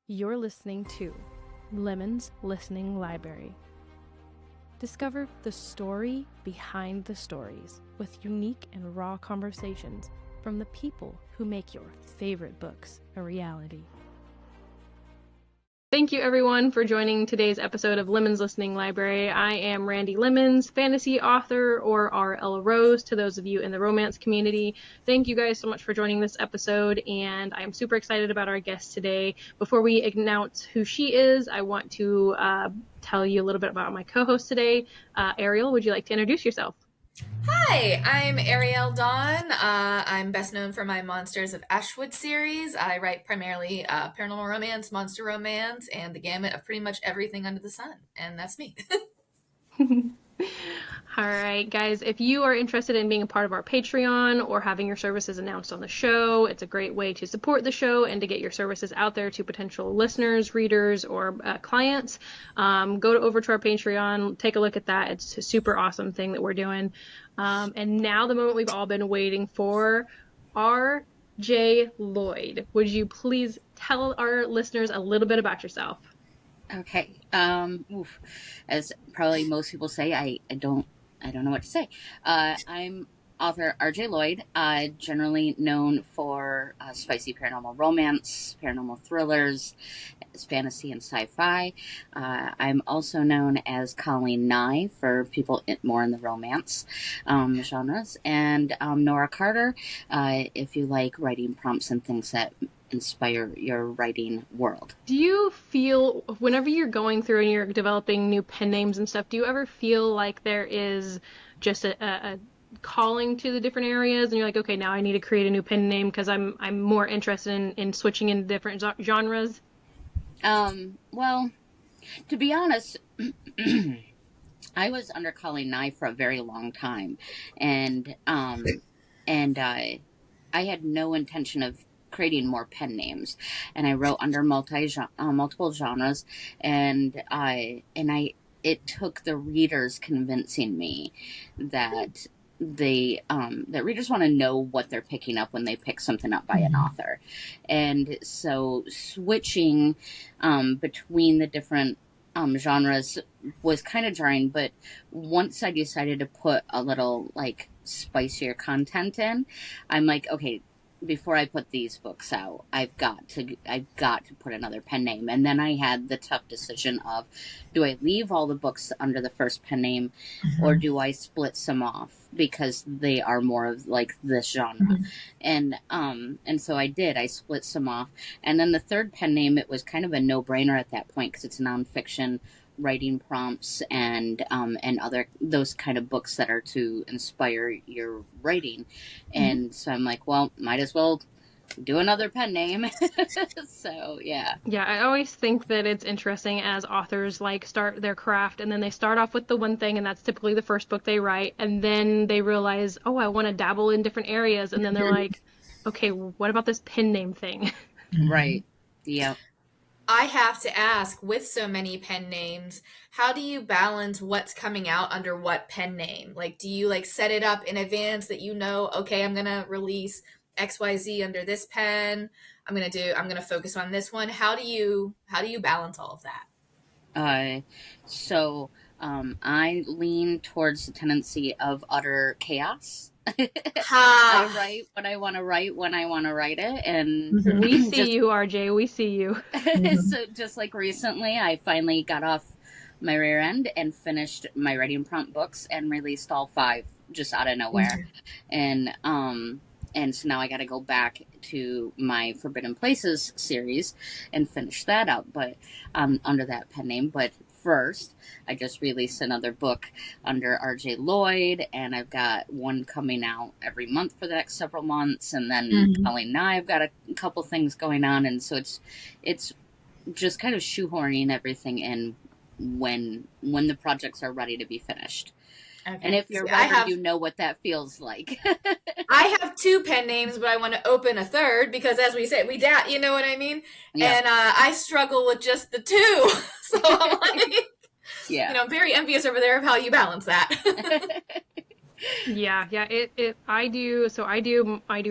You're listening to Lemon's Listening Library. Discover the story behind the stories with unique and raw conversations from the people who make your favorite books a reality. Thank you, everyone, for joining today's episode of Lemon's Listening Library. I am Randie Lemons, fantasy author, or RL Rose, to those of you in the romance community. Thank you guys so much for joining this episode, and I'm super excited about our guest today. Before we announce who she is, I want to tell you a little bit about my co-host today. Ariel, would you like to introduce yourself? Hi, I'm Ariel Dawn. I'm best known for my Monsters of Ashwood series. I write primarily paranormal romance, monster romance, and the gamut of pretty much everything under the sun. And that's me. All right, guys, if you are interested in being a part of our Patreon or having your services announced on the show, it's a great way to support the show and to get your services out there to potential listeners, readers, or clients. Go over to our Patreon, take a look at that. It's a super awesome thing that we're doing. And now the moment we've all been waiting for, R.J. Lloyd. Would you please tell our listeners a little bit about yourself? Okay. As probably most people say, I don't know what to say. I'm author R.J. Lloyd, generally known for spicy paranormal romance, paranormal thrillers, fantasy, and sci-fi. I'm also known as Colleen Nye for people more in the romance genres, and Nora Carter, if you like writing prompts and things that inspire your writing world. Do you feel, whenever you're going through and you're developing new pen names and stuff, do you ever feel like there is just a calling to the different areas and you're like, okay, now I need to create a new pen name because I'm more interested in switching into different genres? Well, to be honest, I was under Colleen Nye for a very long time, and I had no intention of creating more pen names, and I wrote under multiple genres, and it took the readers convincing me that that readers want to know what they're picking up when they pick something up by an author, and so switching between the different genres was kind of jarring. But once I decided to put a little like spicier content in, I'm like, okay, before I put these books out, I've got to put another pen name. And then I had the tough decision of, do I leave all the books under the first pen name, or do I split some off because they are more of like this genre? And so I did. I split some off. And then the third pen name, it was kind of a no-brainer at that point because it's nonfiction writing prompts and other those kind of books that are to inspire your writing. And so I'm like, well, might as well do another pen name. So yeah, I always think that it's interesting as authors like start their craft and then they start off with the one thing, and that's typically the first book they write, and then they realize, oh, I want to dabble in different areas, and then they're like, okay, what about this pen name thing? Right. Yeah. I have to ask, with so many pen names, how do you balance what's coming out under what pen name? Like, do you like set it up in advance that you know, okay, I'm going to release XYZ under this pen. I'm going to focus on this one. How do you balance all of that? So I lean towards the tendency of utter chaos. I write what I want to write when I want to write it, and we see you, RJ. We see you. So just like recently, I finally got off my rear end and finished my writing prompt books and released all 5 just out of nowhere, and so now I got to go back to my Forbidden Places series and finish that out, but under that pen name. But first, I just released another book under R.J. Lloyd, and I've got one coming out every month for the next several months, and then Colleen and I've got a couple things going on, and so it's just kind of shoehorning everything in when the projects are ready to be finished. Okay. And if you're writer, you know what that feels like. I have 2 pen names, but I want to open a third because, as we said, you know what I mean? Yeah. And I struggle with just the 2. So I'm like, I'm very envious over there of how you balance that. Yeah, yeah, I do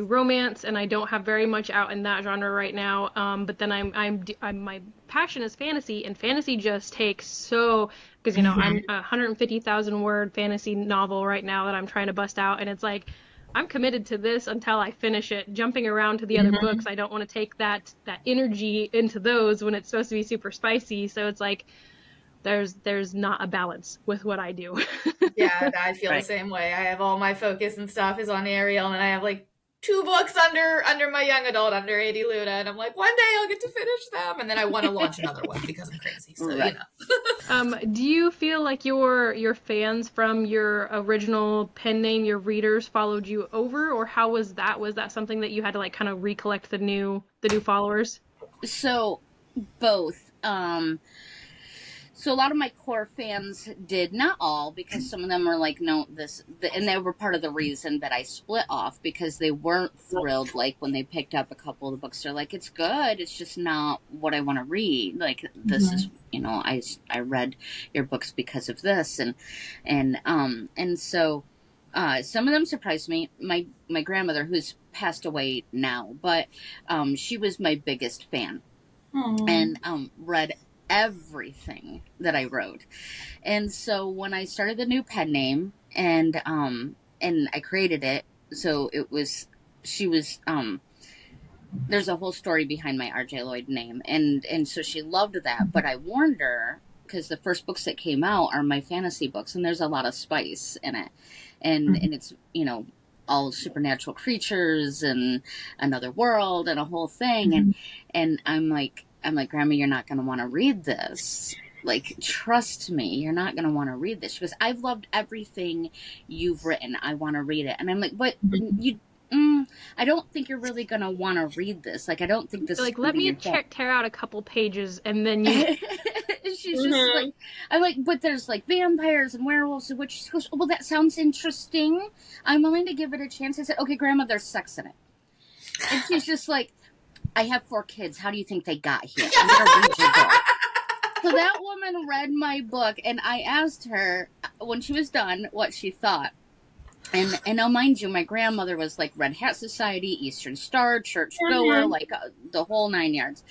romance, and I don't have very much out in that genre right now. But then I'm my passion is fantasy, and fantasy just takes so, because I'm Hmm. a 150,000 word fantasy novel right now that I'm trying to bust out, and it's like I'm committed to this until I finish it. Jumping around to the other Hmm. books, I don't want to take that energy into those when it's supposed to be super spicy. So it's like there's not a balance with what I do. Yeah, I feel the Right. same way. I have all my focus and stuff is on Ariel, and I have like two books under my young adult under 80 Luna, and I'm like, one day I'll get to finish them, and then I want to launch another one because I'm crazy. So Right. Do you feel like your fans from your original pen name, your readers, followed you over, or how was that? Was that something that you had to like kind of recollect the new followers? So both. So a lot of my core fans did, not all, because some of them were like, no, and they were part of the reason that I split off, because they weren't thrilled. Like when they picked up a couple of the books, they're like, it's good, it's just not what I want to read. Like this Mhm. is, I read your books because of this, and so some of them surprised me. My grandmother, who's passed away now, but she was my biggest fan, Aw. and read everything that I wrote. And so when I started the new pen name, and I created it, so it was she was there's a whole story behind my RJ Lloyd name, and so she loved that. But I warned her, because the first books that came out are my fantasy books, and there's a lot of spice in it, and it's all supernatural creatures and another world and a whole thing, Mhm. and I'm like, Grandma, you're not going to want to read this. Like, trust me, you're not going to want to read this. She goes, I've loved everything you've written. I want to read it. And I'm like, but you, I don't think you're really going to want to read this. Like, I don't think this is Like, going to let be me your thing. tear out a couple pages, and then you. She's just like, Mhm. I'm like, but there's like vampires and werewolves and witches. She goes, well, that sounds interesting. I'm willing to give it a chance. I said, okay, Grandma, there's sex in it. And she's just like, I have 4 kids. How do you think they got here? I'm going to read your book. So that woman read my book, and I asked her when she was done what she thought. And now, mind you, my grandmother was like Red Hat Society, Eastern Star, church goer, Mhm. like the whole 9 yards.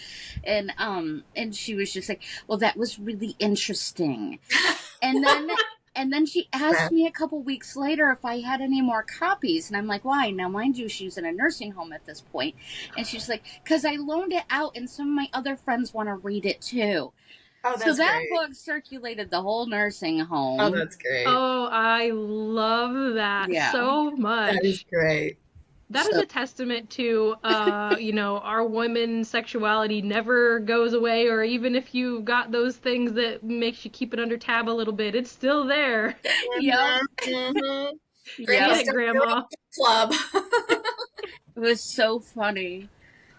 And she was just like, "Well, that was really interesting." And then she asked me a couple weeks later if I had any more copies, and I'm like, "Why?" Now, mind you, she was in a nursing home at this point, and she's like, "Cause I loaned it out, and some of my other friends want to read it too." Oh, So that's that great. book circulated the whole nursing Oh, home. that's great. Oh, I love that Yeah. so That is much. great. That is So a testament to our women's sexuality never goes away, or even if you got those things that makes you keep it under tab a little bit, it's still there. yep, Mhm. Mhm. Get Grandma's yep. it, still doing Grandma. the club. It was so funny.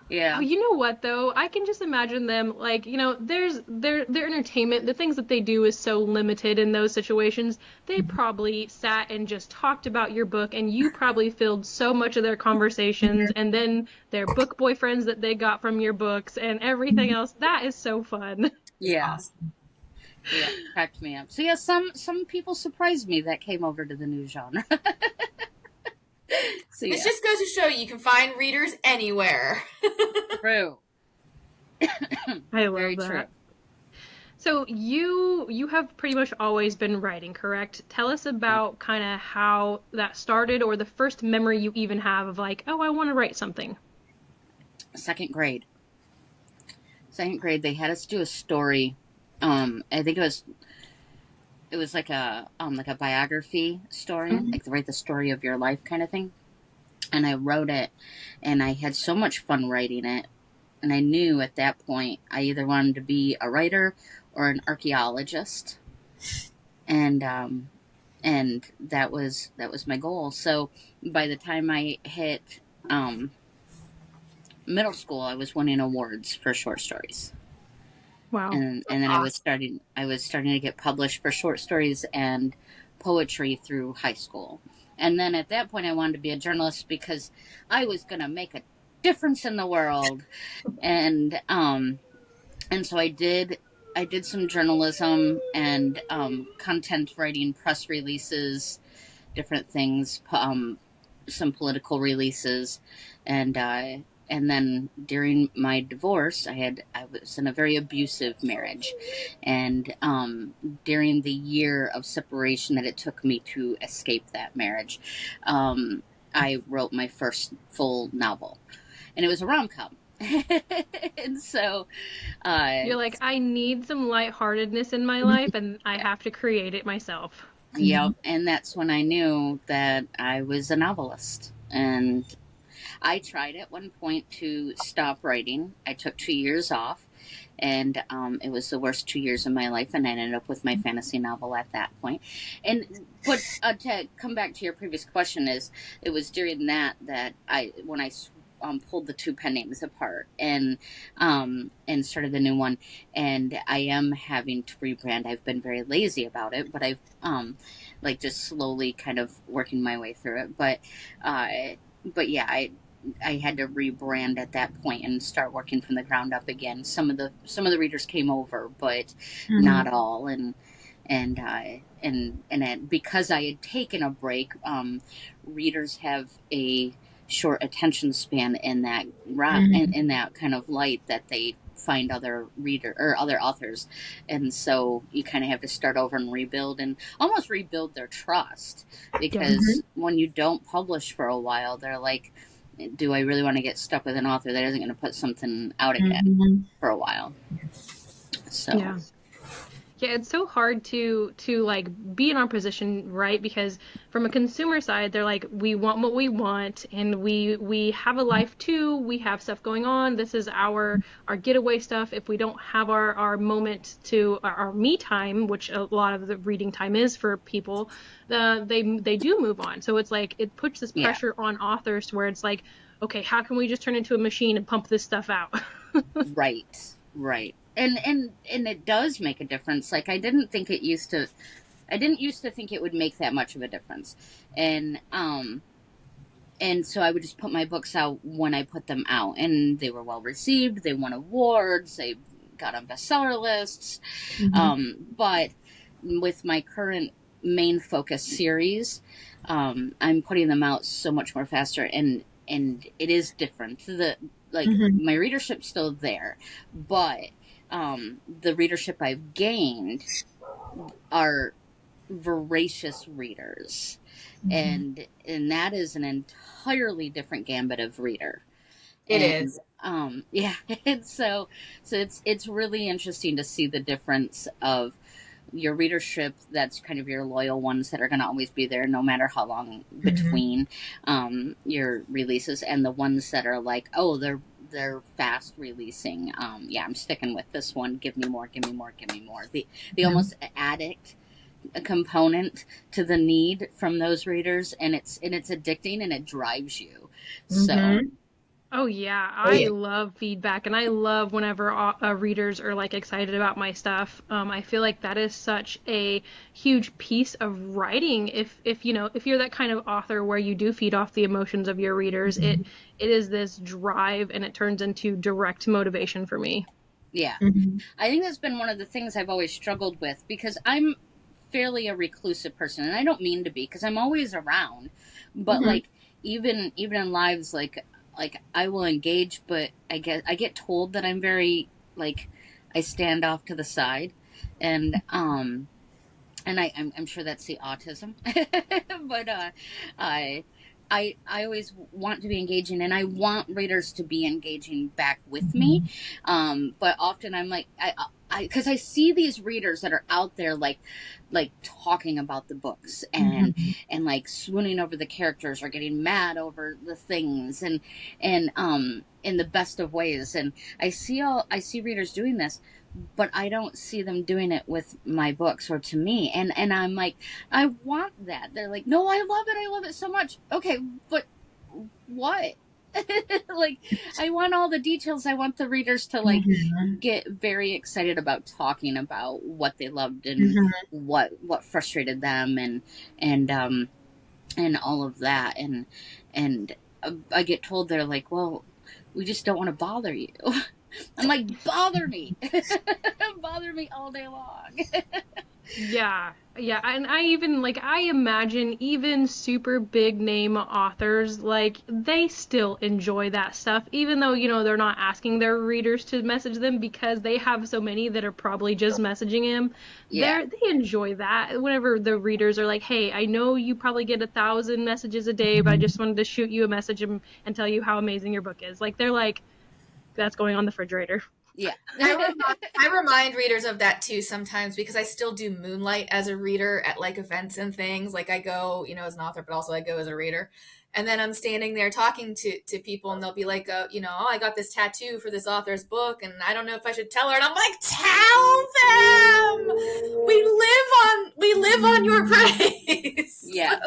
Oh, Yeah. you know what though? I can just imagine them like, there's their entertainment, the things that they do is so limited in those situations. They probably sat and just talked about your book, and you probably filled so much of their conversations, and then their book boyfriends that they got from your books and everything else. That is so fun. It's Yeah. awesome. Yeah. Cracked me up. So yeah, some people surprised me that came over to the new genre. So This yeah. just goes to show you can find readers anywhere. True. I Very love true. that. So you have pretty much always been writing, correct? Tell us Yeah. about kind of how that started, or the first memory you even have of like, oh, I want to write something. Second grade. Second grade, they had us do a story. I think it was like a biography story, Mhm. like to write the story of your life kind of thing. And I wrote it, and I had so much fun writing it. And I knew at that point I either wanted to be a writer or an archaeologist, and that was my goal. So by the time I hit um, middle school, I was winning awards for short stories, Wow. and That's then awesome. I was starting to get published for short stories and poetry through high school. And then at that point I wanted to be a journalist because I was going to make a difference in the world. And so I did some journalism and content writing, press releases, different things, some political releases, and then during my divorce, I was in a very abusive marriage, and during the year of separation that it took me to escape that marriage, I wrote my first full novel, and it was a rom-com. And so You're like, I need some lightheartedness in my life, and I have to create it myself. yep, and that's when I knew that I was a novelist. And I tried at one point to stop writing. I took 2 years off, and it was the worst 2 years of my life, and I ended up with my fantasy novel at that point. But to come back to your previous question, is it was during that when I pulled the two pen names apart and started the new one, and I am having to rebrand. I've been very lazy about it, but I've like just slowly kind of working my way through it. But yeah, I had to rebrand at that point and start working from the ground up again. Some of the readers came over, but not all. Because I had taken a break, readers have a short attention span in that in that kind of light that they find other authors, and so you kind of have to start over and rebuild and almost rebuild their trust, because when you don't publish for a while, they're like, do I really want to get stuck with an author that isn't going to put something out again for a while? So yeah, it's so hard to like be in our position, right? Because from a consumer side, they're like, we want what we want, and we have a life too. We have stuff going on. This is our getaway stuff. If we don't have our moment to our me time, which a lot of the reading time is for people, they do move on. So it's like it puts this pressure on authors to where it's like, okay, how can we just turn into a machine and pump this stuff out? Right. And it does make a difference. Like, I didn't used to think it would make that much of a difference. And so I would just put my books out when I put them out, and they were well received. They won awards. They got on bestseller lists. But with my current main focus series, I'm putting them out so much more faster, and it is different. My readership's still there, but the readership I've gained are voracious readers, and that is an entirely different gambit of reader. It is. Yeah, and so it's really interesting to see the difference of your readership, that's kind of your loyal ones that are going to always be there no matter how long between your releases, and the ones that are like, oh, they're fast releasing. Yeah, I'm sticking with this one. Give me more. The almost addict component to the need from those readers, and it's addicting, and it drives you. So. Oh yeah, I love feedback, and I love whenever readers are like excited about my stuff. I feel like that is such a huge piece of writing. If you're that kind of author where you do feed off the emotions of your readers, it is this drive, and it turns into direct motivation for me. Yeah, I think that's been one of the things I've always struggled with, because I'm fairly a reclusive person, and I don't mean to be, because I'm always around, but like even in lives, like I will engage, but I get told that I'm very, like, I stand off to the side, and I'm sure that's the autism, but I always want to be engaging, and I want readers to be engaging back with me, but often I'm like, because I see these readers that are out there like talking about the books, and like swooning over the characters, or getting mad over the things, and in the best of ways, and I see readers doing this, but I don't see them doing it with my books or to me, and I'm like, I want that. They're like, no, I love it so much. Okay, but what? Like, I want all the details. I want the readers to like get very excited about talking about what they loved, and what frustrated them, and all of that, and I get told, they're like, well, we just don't want to bother you. I'm like, bother me. Bother me all day long. Yeah. Yeah, and I even like I imagine even super big name authors like they still enjoy that stuff even though they're not asking their readers to message them because they have so many that are probably just messaging him. Yeah. They enjoy that whenever the readers are like, "Hey, I know you probably get 1,000 messages a day, but I just wanted to shoot you a message and tell you how amazing your book is." Like they're like, "That's going on the refrigerator." Yeah. I remind readers of that too sometimes because I still do moonlight as a reader at like events and things. Like I go, as an author, but also I go as a reader. And then I'm standing there talking to people, and they'll be like, oh, I got this tattoo for this author's book, and I don't know if I should tell her. And I'm like, tell them. We live on your praise. Yes.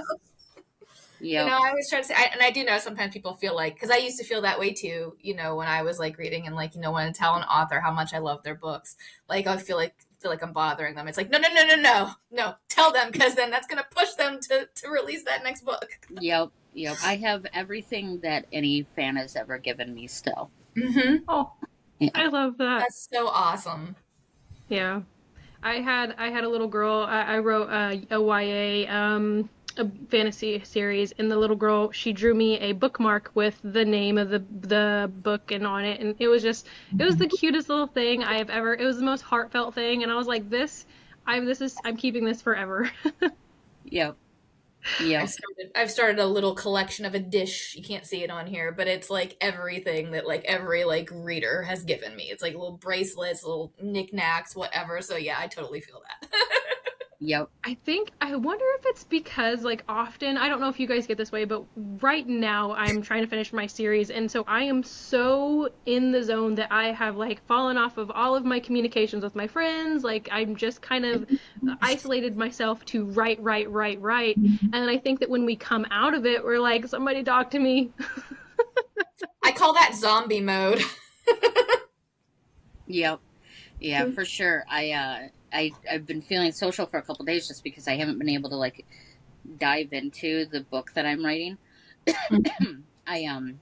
Yep. I always try to say, and I do know sometimes people feel like, because I used to feel that way too, when I was like reading and like, want to tell an author how much I love their books. Like I feel like I'm bothering them. It's like, no, tell them, because then that's going to push them to release that next book. Yep. Yep. I have everything that any fan has ever given me still. Mm-hmm. Oh, Yeah. I love that. That's so awesome. Yeah. I had a little girl. I wrote a YA a fantasy series, and the little girl, she drew me a bookmark with the name of the book and on it, and it was the cutest little thing I have ever. It was the most heartfelt thing, and I was like, I'm keeping this forever. Yep. Yep. I've started a little collection of a dish. You can't see it on here, but it's like everything that like every like reader has given me. It's like little bracelets, little knickknacks, whatever. So yeah, I totally feel that. Yep. I wonder if it's because, like, often, I don't know if you guys get this way, but right now I'm trying to finish my series, and so I am so in the zone that I have, like, fallen off of all of my communications with my friends. Like, I'm just kind of isolated myself to write, write, write, write. And I think that when we come out of it, we're like, somebody talk to me. I call that zombie mode. Yep. Yeah, for sure. I've been feeling social for a couple days just because I haven't been able to like dive into the book that I'm writing. I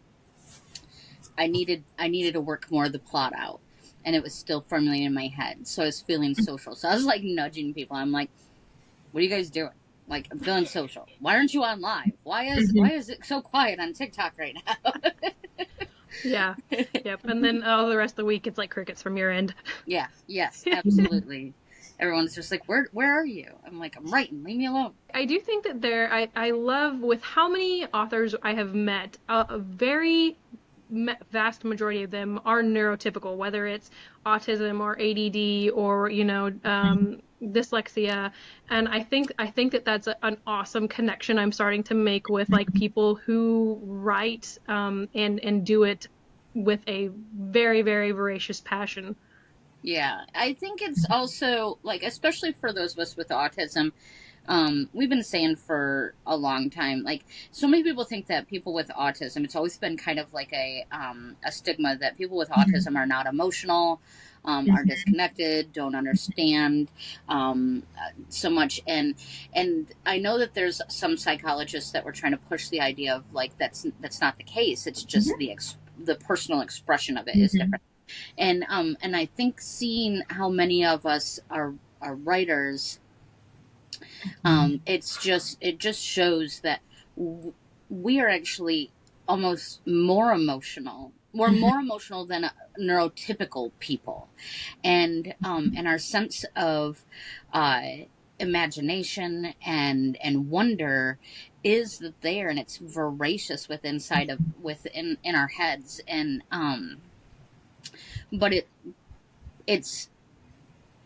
I needed to work more of the plot out, and it was still formulating in my head. So I was feeling social. So I was like nudging people. I'm like, "What are you guys doing?" Like, I'm feeling social. Why aren't you on live? Why is it so quiet on TikTok right now? Yeah. Yep. And then all the rest of the week, it's like crickets from your end. Yeah. Yes. Absolutely. Everyone's just like, where are you? I'm like, I'm writing. Leave me alone. I do think that I love with how many authors I have met, a very vast majority of them are neurotypical, whether it's autism or ADD or, dyslexia. And I think that that's an awesome connection I'm starting to make with like people who write, and do it with a very, very voracious passion. Yeah. I think it's also like, especially for those of us with autism, we've been saying for a long time, like so many people think that people with autism, it's always been kind of like a stigma that people with autism are not emotional, are disconnected, don't understand, so much. And I know that there's some psychologists that were trying to push the idea of like, that's not the case. It's just the personal expression of it is different. And I think seeing how many of us are writers, it just shows that we are actually almost more emotional. We're more emotional than neurotypical people, and our sense of imagination and wonder is there, and it's voracious within in our heads, and but it's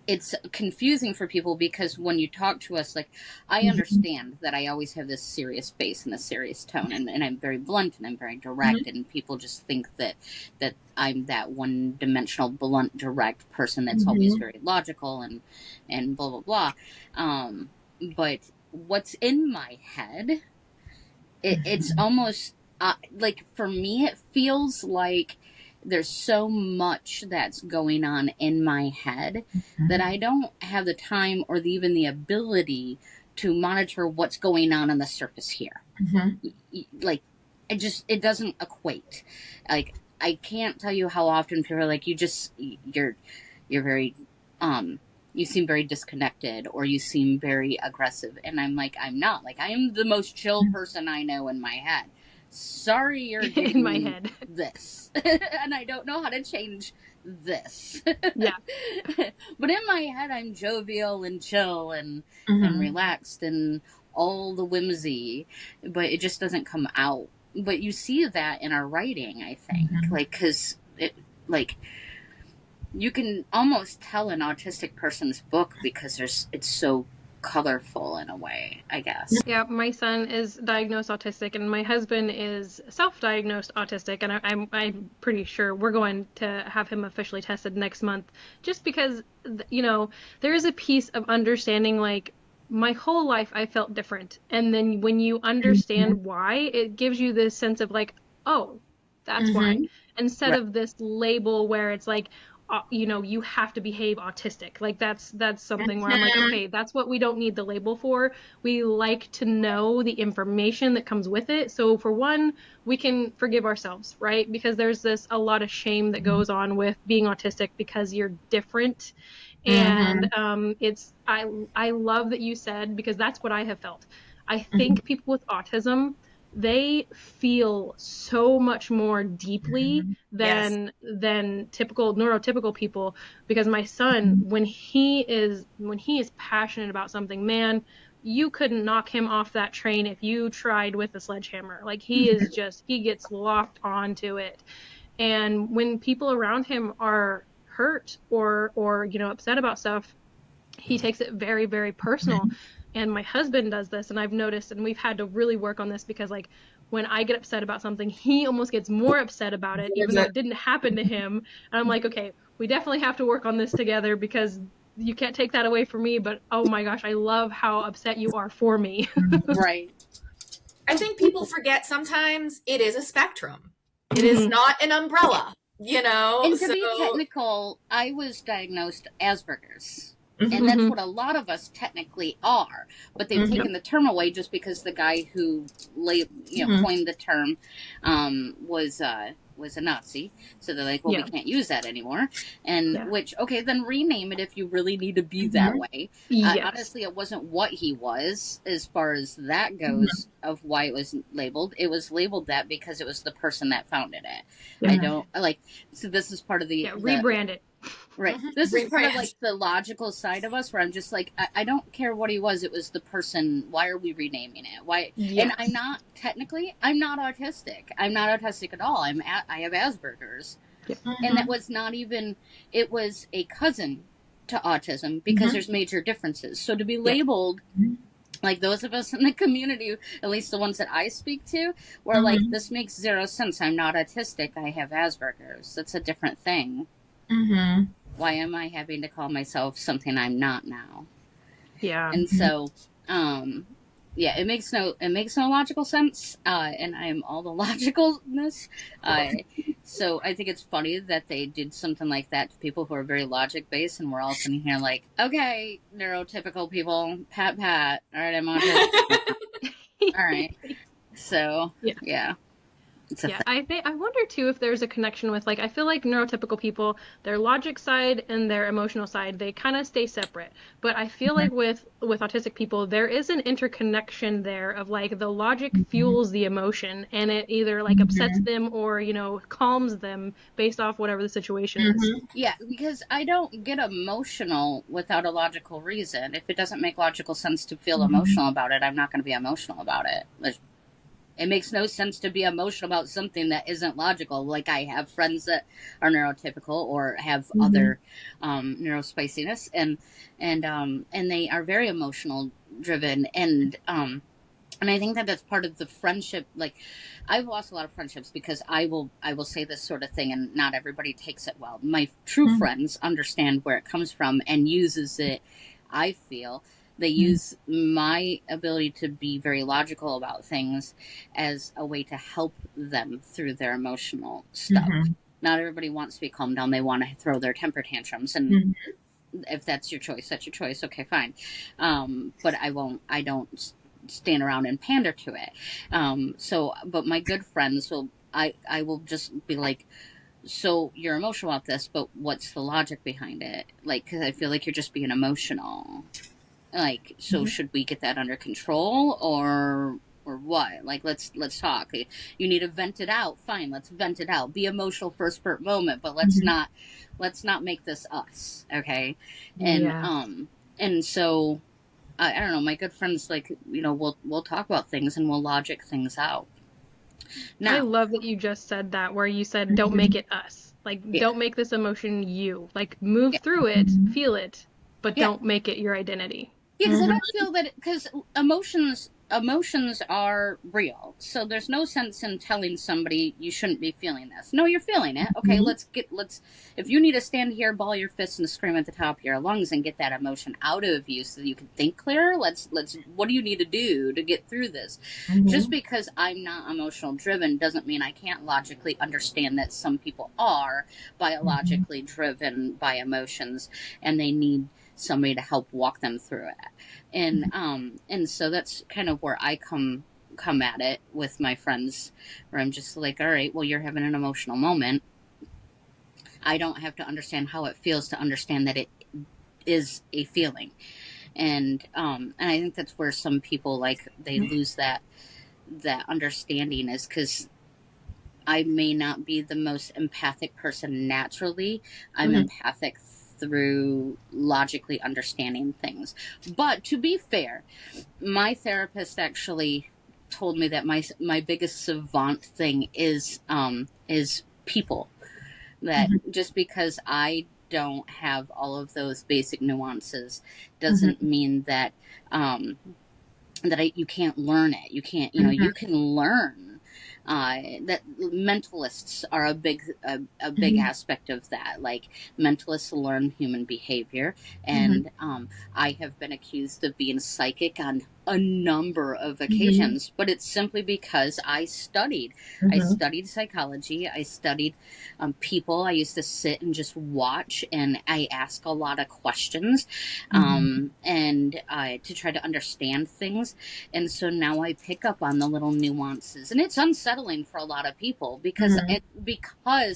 it's confusing for people because when you talk to us, like, I understand that I always have this serious face and a serious tone, and I'm very blunt and I'm very direct, and people just think that I'm that one-dimensional, blunt, direct person that's always very logical and blah blah blah. But what's in my head, it's almost like, for me, it feels like there's so much that's going on in my head that I don't have the time or even the ability to monitor what's going on the surface here. Like, it doesn't equate. Like, I can't tell you how often people are like, you're very you seem very disconnected, or you seem very aggressive. And I'm like, I'm not. Like, I am the most chill person I know in my head. Sorry, you're In giving my me head. this. And I don't know how to change this. Yeah. But in my head, I'm jovial and chill and Mm-hmm. relaxed and all the whimsy, but it just doesn't come out. But you see that in our writing, I think. Mm-hmm. Like, because it, like, you can almost tell an autistic person's book because it's so colorful in a way, I guess. Yeah, my son is diagnosed autistic, and my husband is self-diagnosed autistic, and I'm pretty sure we're going to have him officially tested next month, just because there is a piece of understanding, like, my whole life I felt different, and then when you understand why, it gives you this sense of like, oh, that's why, Mm-hmm. instead Right. of this label where it's like, you have to behave autistic. Like that's something where I'm like, okay, that's what we don't need the label for. We like to know the information that comes with it. So for one, we can forgive ourselves, right? Because there's a lot of shame that goes on with being autistic because you're different. Mm-hmm. And I love that you said, because that's what I have felt. I Mm-hmm. think people with autism, they feel so much more deeply Yes. than typical neurotypical people, because my son, when he is passionate about something, man, you couldn't knock him off that train if you tried with a sledgehammer. Like, he gets locked onto it. And when people around him are hurt or upset about stuff, he takes it very, very personal. And my husband does this, and I've noticed, and we've had to really work on this, because like when I get upset about something, he almost gets more upset about it, even though it didn't happen to him. And I'm like, okay, we definitely have to work on this together, because you can't take that away from me. But oh my gosh, I love how upset you are for me. Right. I think people forget sometimes it is a spectrum. It is not an umbrella, And to So, be technical, I was diagnosed Asperger's. And mhm. that's Hmm. what a lot of us technically are. But they've Mhm. taken the term away just because the guy who Mhm. coined the term was a Nazi. So they're like, well, we Yeah. can't use that anymore. And Yeah. which, okay, then rename it if you really need to be that Mhm. way. Yes. Honestly, it wasn't what he was as far as that Mhm. goes of why it was labeled. It was labeled that because it was the person that founded it. I Yeah. don't like. So this is part of Yeah. the Rebrand it. right. Mhm. This is part of Rebrand. like the logical side of us where I'm just like, I don't care what he was. It was the person. Why are we renaming it? Why? And I'm Yes. not technically, I'm not autistic. I'm not autistic at all. I have Asperger's. Yeah. And that Mhm. was not even, it was a cousin to autism because Mhm. there's major differences. So to be Yeah. labeled like those of us in the community, at least the ones that I speak to, were like, Mhm. this makes zero sense. I'm not autistic. I have Asperger's. That's a different thing. Mhm. Why am I having to call myself something I'm not now? Yeah. And so, um, yeah, it makes no logical sense. And I'm all the logicalness. So I think it's funny that they did something like that to people who are very logic based, and we're all sitting here like, okay, neurotypical people, pat pat. All right, I'm autistic. All right. So Yeah. yeah, it's a Yeah, thing. I wonder too if there's a connection with, like, I feel like neurotypical people, their logic side and their emotional side, they kind of stay separate. But I feel like with autistic people, there is an interconnection there of like the logic fuels the emotion, and it either like upsets Mhm. them or calms them based off whatever the situation is. Mhm. Yeah, because I don't get emotional without a logical reason. If it doesn't make logical sense to feel Mhm. emotional about it, I'm not going to be emotional about it. It makes no sense to be emotional about something that isn't logical. Like I have friends that are neurotypical or have Mhm. other neurospiciness, and they are very emotional driven, and I think that that's part of the friendship. Like, I've lost a lot of friendships because I will say this sort of thing, and not everybody takes it well. My true Mhm. friends understand where it comes from and uses it. I feel they Mhm. use my ability to be very logical about things as a way to help them through their emotional stuff. Mhm. Not everybody wants to be calmed down. They want to throw their temper tantrums, and Mhm. if that's your choice, that's your choice. Okay, fine. But I won't. I don't stand around and pander to it. But my good friends will. I will just be like, so you're emotional about this, but what's the logic behind it? Like, because I feel like you're just being emotional. Like, so should we get that under control, or what? Like, let's talk. You need to vent it out. Fine, let's vent it out. Be emotional for a spurt moment, but let's not make this us, okay? And Yeah. and so I don't know. My good friends, like, we'll talk about things and we'll logic things out. I Now, love that you just said that, where you said, don't make it us. Like, yeah, don't make this emotion you. Like, move yeah, through it, feel it, but yeah. don't make it your identity. Yeah, because I don't feel that, because emotions are real. So there's no sense in telling somebody you shouldn't be feeling this. No, you're feeling it. Okay, let's if you need to stand here, ball your fists and scream at the top of your lungs and get that emotion out of you so that you can think clearer, let's what do you need to do to get through this? Just because I'm not emotional driven doesn't mean I can't logically understand that some people are biologically driven by emotions and they need somebody to help walk them through it. And so that's kind of where I come at it with my friends, where I'm just like, all right, well, you're having an emotional moment. I don't have to understand how it feels to understand that it is a feeling. And I think that's where some people, like, they lose that understanding, is because I may not be the most empathic person naturally. I'm empathic through logically understanding things. But to be fair, my therapist actually told me that my biggest savant thing is people. That just because I don't have all of those basic nuances doesn't mean that you can't learn it. You can't, you can learn. That mentalists are a big aspect of that. Like, mentalists learn human behavior, and I have been accused of being psychic on a number of occasions, but it's simply because I studied psychology. I studied people. I used to sit and just watch, and I ask a lot of questions, and to try to understand things. And so now I pick up on the little nuances, and it's unsettling for a lot of people because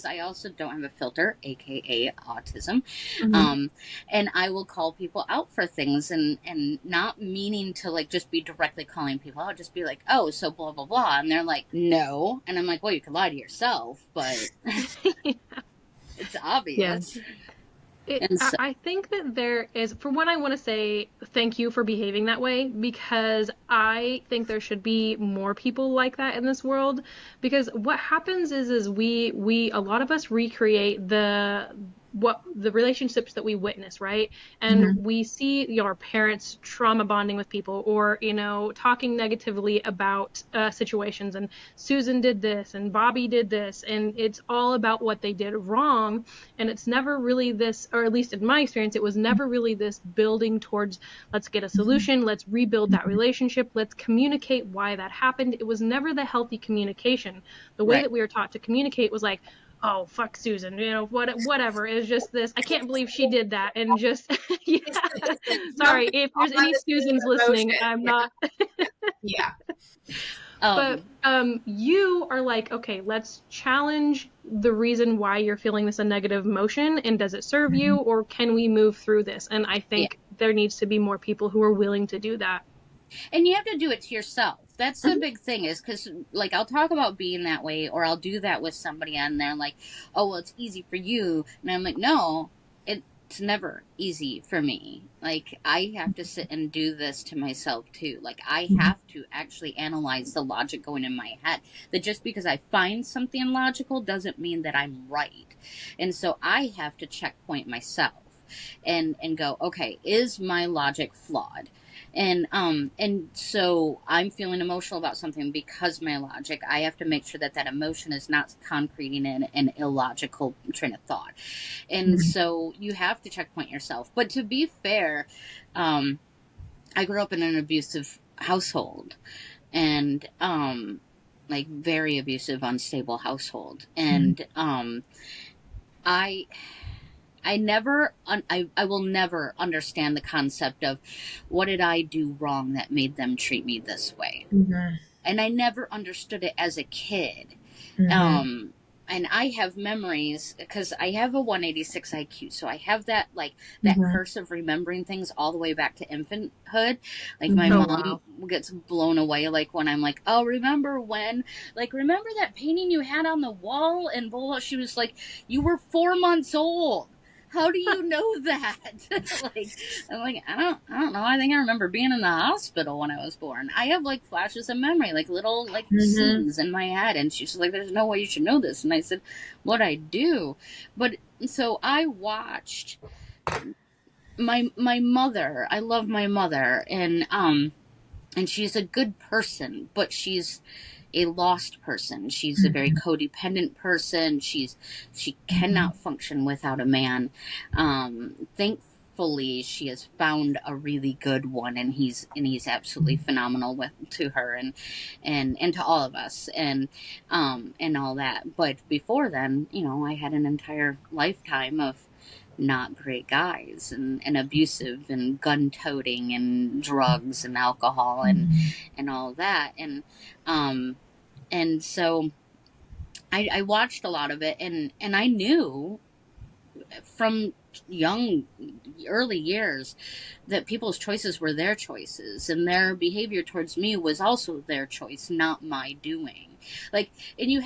I also don't have a filter, aka autism. And I will call people out for things, and not meaning to, like, just be directly calling people out, just be like, oh, so blah blah blah, and they're like, no, and I'm like, well, you can lie to yourself, but it's obvious. And so, I think that there is, for one, I want to say thank you for behaving that way, because I think there should be more people like that in this world. Because what happens is we a lot of us recreate the relationships that we witness, right? And we see our parents trauma bonding with people, or talking negatively about situations, and Susan did this and Bobby did this, and it's all about what they did wrong. And it's never really this, or at least in my experience, it was never really this building towards, let's get a solution, let's rebuild that relationship, let's communicate why that happened. It was never the healthy communication. The way right. that we were taught to communicate was like, oh, fuck Susan, whatever. It's just this. I can't believe she did that. And just, yeah. It's Sorry, jumping if on there's any the same Susans listening, emotion. I'm Yeah. not. Yeah. But you are like, okay, let's challenge the reason why you're feeling this a negative emotion, and does it serve you, or can we move through this? And I Yeah. think there needs to be more people who are willing to do that. And you have to do it to yourself. That's the big thing, is because, like, I'll talk about being that way, or I'll do that with somebody, and they're like, oh, well, it's easy for you. And I'm like, no, it's never easy for me. Like, I have to sit and do this to myself too. Like, I have to actually analyze the logic going in my head. That just because I find something logical doesn't mean that I'm right. And so I have to checkpoint myself and go, okay, is my logic flawed? And so I'm feeling emotional about something because my logic, I have to make sure that that emotion is not concreting in an illogical train of thought. And so you have to checkpoint yourself. But to be fair, I grew up in an abusive household, and like, very abusive, unstable household. And I will never understand the concept of what did I do wrong that made them treat me this way. And I never understood it as a kid. and I have memories because I have a 186 IQ. So I have that, like, that Mm-hmm. curse of remembering things all the way back to infanthood. Like, my Mm-hmm. Oh mom wow. gets blown away, like, when I'm like, oh, remember when, like, remember that painting you had on the wall? And blah, blah. She was like, you were 4 months old. How do you know that? Like, I'm like, I don't know. I think I remember being in the hospital when I was born. I have, like, flashes of memory, like little, like, Mm-hmm. scenes in my head. And she's like, there's no way you should know this. And I said, what I do. But so I watched my mother. I love my mother, and she's a good person, but she's a lost person. She's a very codependent person. She Mm-hmm. cannot function without a man. Thankfully, she has found a really good one, and he's absolutely phenomenal to her, and to all of us, and all that. But before then, I had an entire lifetime of not great guys, and abusive, and gun toting, and drugs, and alcohol, and all that, um and so I watched a lot of it, and I knew from young early years that people's choices were their choices, and their behavior towards me was also their choice, not my doing. Like, and you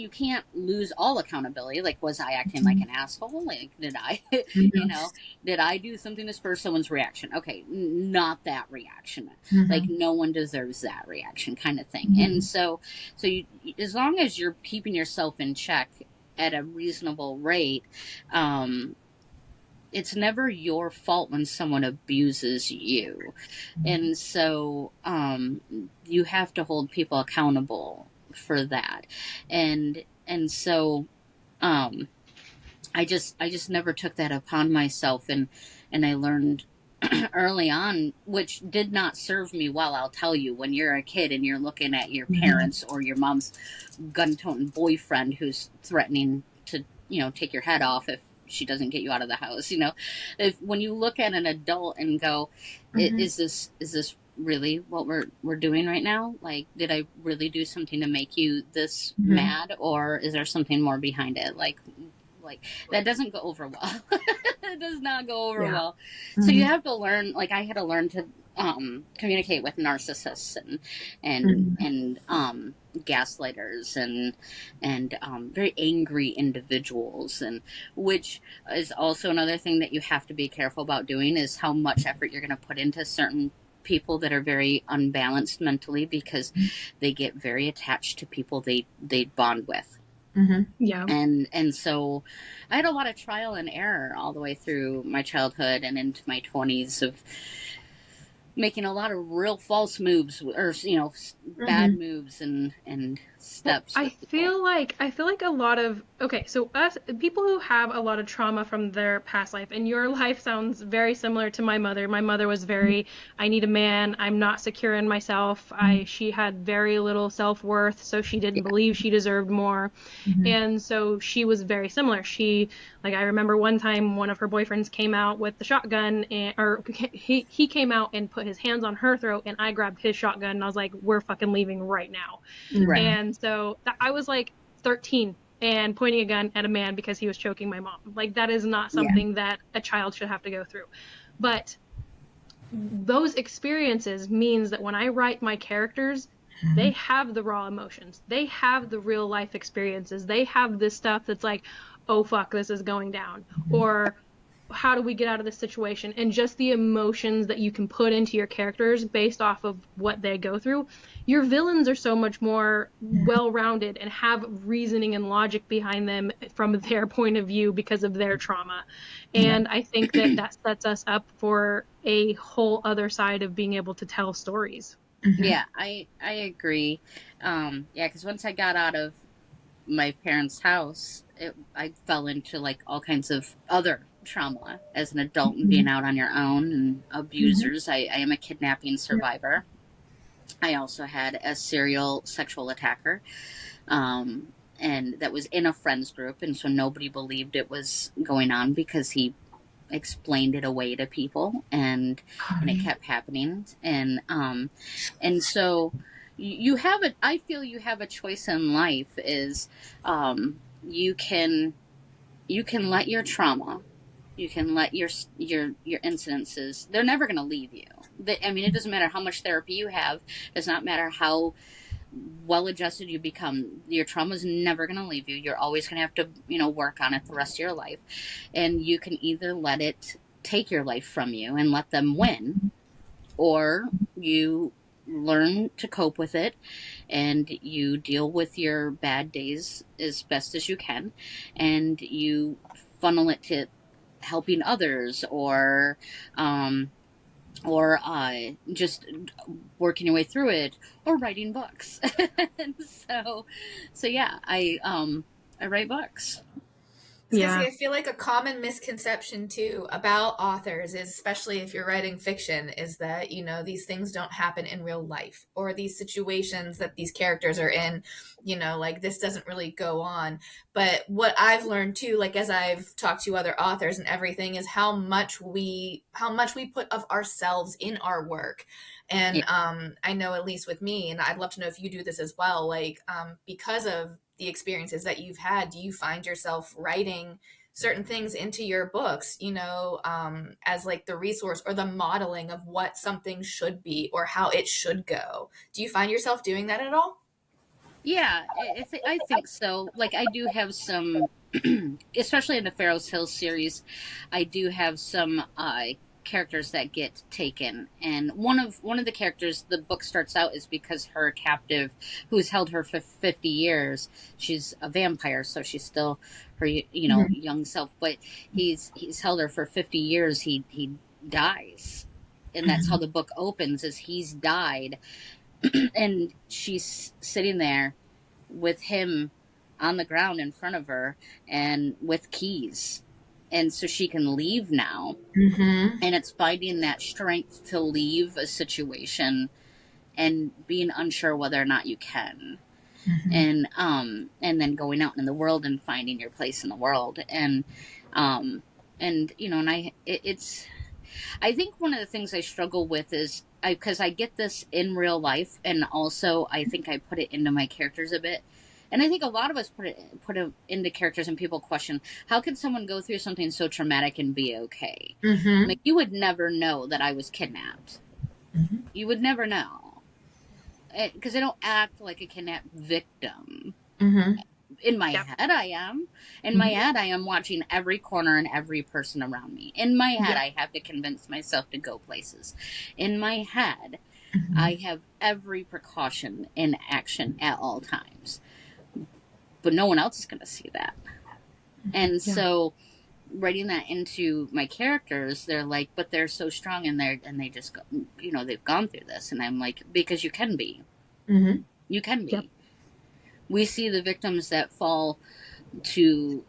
can't lose all accountability. Like, was I acting like an asshole? Like, did I you know did I do something to spur someone's reaction? Okay, not that reaction. Like, Mm-hmm. no one deserves that reaction, kind of thing. And so you, as long as you're keeping yourself in check at a reasonable rate, um, it's never your fault when someone abuses you. And so you have to hold people accountable for that. And so um, I just never took that upon myself, and I learned early on, which did not serve me well. I'll tell you, when you're a kid and you're looking at your parents or your mom's gun-toting boyfriend who's threatening to, take your head off if she doesn't get you out of the house. If when you look at an adult and go, Mm-hmm. is this really what we're doing right now? Like, did I really do something to make you this Mm-hmm. mad, or is there something more behind it? Like that doesn't go over well. It does not go over Yeah. well. So you Mm-hmm. have to learn. Like, I had to learn to communicate with narcissists, and and Mm-hmm. and gaslighters, and very angry individuals, and which is also another thing that you have to be careful about doing, is how much effort you're going to put into certain people that are very unbalanced mentally, because they get very attached to people they bond with. Mm-hmm. Yeah. And so I had a lot of trial and error all the way through my childhood and into my 20s, of making a lot of real false moves, or bad Mm-hmm. moves, and Well, steps I with people. feel like I feel like a lot of okay, so us people who have a lot of trauma from their past life, and your life sounds very similar to my mother. My mother was very, I need a man, I'm not secure in myself. She had very little self-worth, so she didn't Yeah. believe she deserved more. Mm-hmm. And so she was very similar. I remember one time one of her boyfriends came out with the shotgun, or he came out and put his hands on her throat, and I grabbed his shotgun, and I was like, we're fucking leaving right now. Right. And so I was like 13 and pointing a gun at a man because he was choking my mom. Like, that is not Yeah. something that a child should have to go through. But those experiences means that when I write my characters, they have the raw emotions. They have the real life experiences. They have this stuff that's like, oh fuck, this is going down. Or how do we get out of this situation? And just the emotions that you can put into your characters based off of what they go through. Your villains are so much more well-rounded and have reasoning and logic behind them from their point of view because of their trauma. Yeah. And I think that that sets us up for a whole other side of being able to tell stories. Mm-hmm. Yeah, I agree. Yeah, because once I got out of my parents' house, I fell into, like, all kinds of other trauma as an adult, and being out on your own, and Mm-hmm. abusers. I am a kidnapping Yeah. survivor. I also had a serial sexual attacker, and that was in a friends group, and so nobody believed it was going on because he explained it away to people, and it kept happening, and so you have a I feel you have a choice in life, is you can let your trauma, you can let your incidences, they're never going to leave you. I mean, it doesn't matter how much therapy you have, it does not matter how well adjusted you become, your trauma is never going to leave you. You're always going to have to, work on it the rest of your life. And you can either let it take your life from you and let them win, or you learn to cope with it and you deal with your bad days as best as you can, and you funnel it to helping others, or just working your way through it, or writing books. so yeah, I write books. I was gonna Yeah. say, I feel like a common misconception too about authors is, especially if you're writing fiction, is that, these things don't happen in real life, or these situations that these characters are in, like this doesn't really go on. But what I've learned too, like as I've talked to other authors and everything, is how much we put of ourselves in our work. And Yeah. I know, at least with me, and I'd love to know if you do this as well, like because of the experiences that you've had, do you find yourself writing certain things into your books, as like the resource or the modeling of what something should be or how it should go? Do you find yourself doing that at all? Yeah, I think so. Like, I do have some, especially in the Pharaoh's Hill series, I do have some characters that get taken, and one of the characters the book starts out is because her captive, who's held her for 50 years, she's a vampire, so she's still her Mhm. young self, but he's held her for 50 years. He dies, and that's how Mhm. the book opens, is he's died, and she's sitting there with him on the ground in front of her and with keys, and so she can leave now. Mhm. And it's finding that strength to leave a situation and being unsure whether or not you can, Mhm. and then going out in the world and finding your place in the world. Um and and it's, I think one of the things I struggle with is, because I get this in real life, and also I think I put it into my characters a bit. And I think a lot of us put it into characters, and people question, how can someone go through something so traumatic and be okay? Mhm. Like, you would never know that I was kidnapped. Mhm. You would never know. Because I don't act like a kidnapped victim. Mhm. In my Yep. head, I am. In my Mhm. head, I am watching every corner and every person around me. In my head, Yep. I have to convince myself to go places. In my head, I Mhm. have every precaution in action at all times. But no one else is going to see that. And Yeah. so, writing that into my characters, they're like, but they're so strong, and they just go, they've gone through this. And I'm like, because you can be. Mhm. You can Yep. be. We see the victims that fall to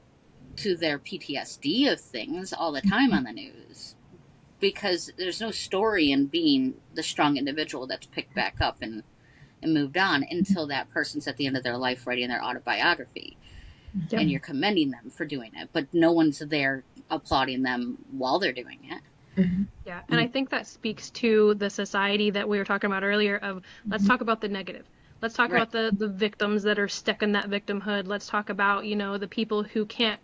their PTSD of things all the time on the news, because there's no story in being the strong individual that's picked back up and moved on, until that person's at the end of their life writing their autobiography, Yep. and you're commending them for doing it, but no one's there applauding them while they're doing it. Mhm. Yeah. And I think that speaks to the society that we were talking about earlier of, let's Mhm. talk about the negative. Let's talk Right. about the victims that are stuck in that victimhood. Let's talk about, the people who can't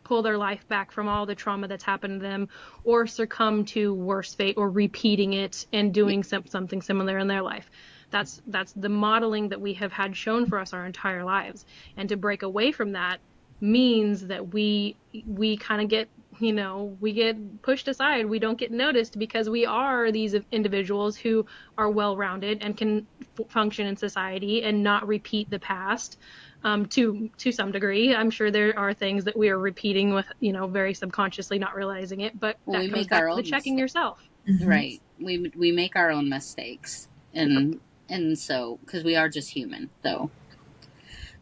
pull their life back from all the trauma that's happened to them, or succumb to worse fate, or repeating it and Yeah. doing something similar in their life. That's the modeling that we have had shown for us our entire lives. And to break away from that means that we kind of get, we get pushed aside. We don't get noticed because we are these individuals who are well rounded and can function in society and not repeat the past, to some degree. I'm sure there are things that we are repeating with, very subconsciously, not realizing it, but Well, that we comes make back our to the own checking mistakes. yourself. Mhm. Right. We make our own mistakes, Yep. and so, because we are just human, though.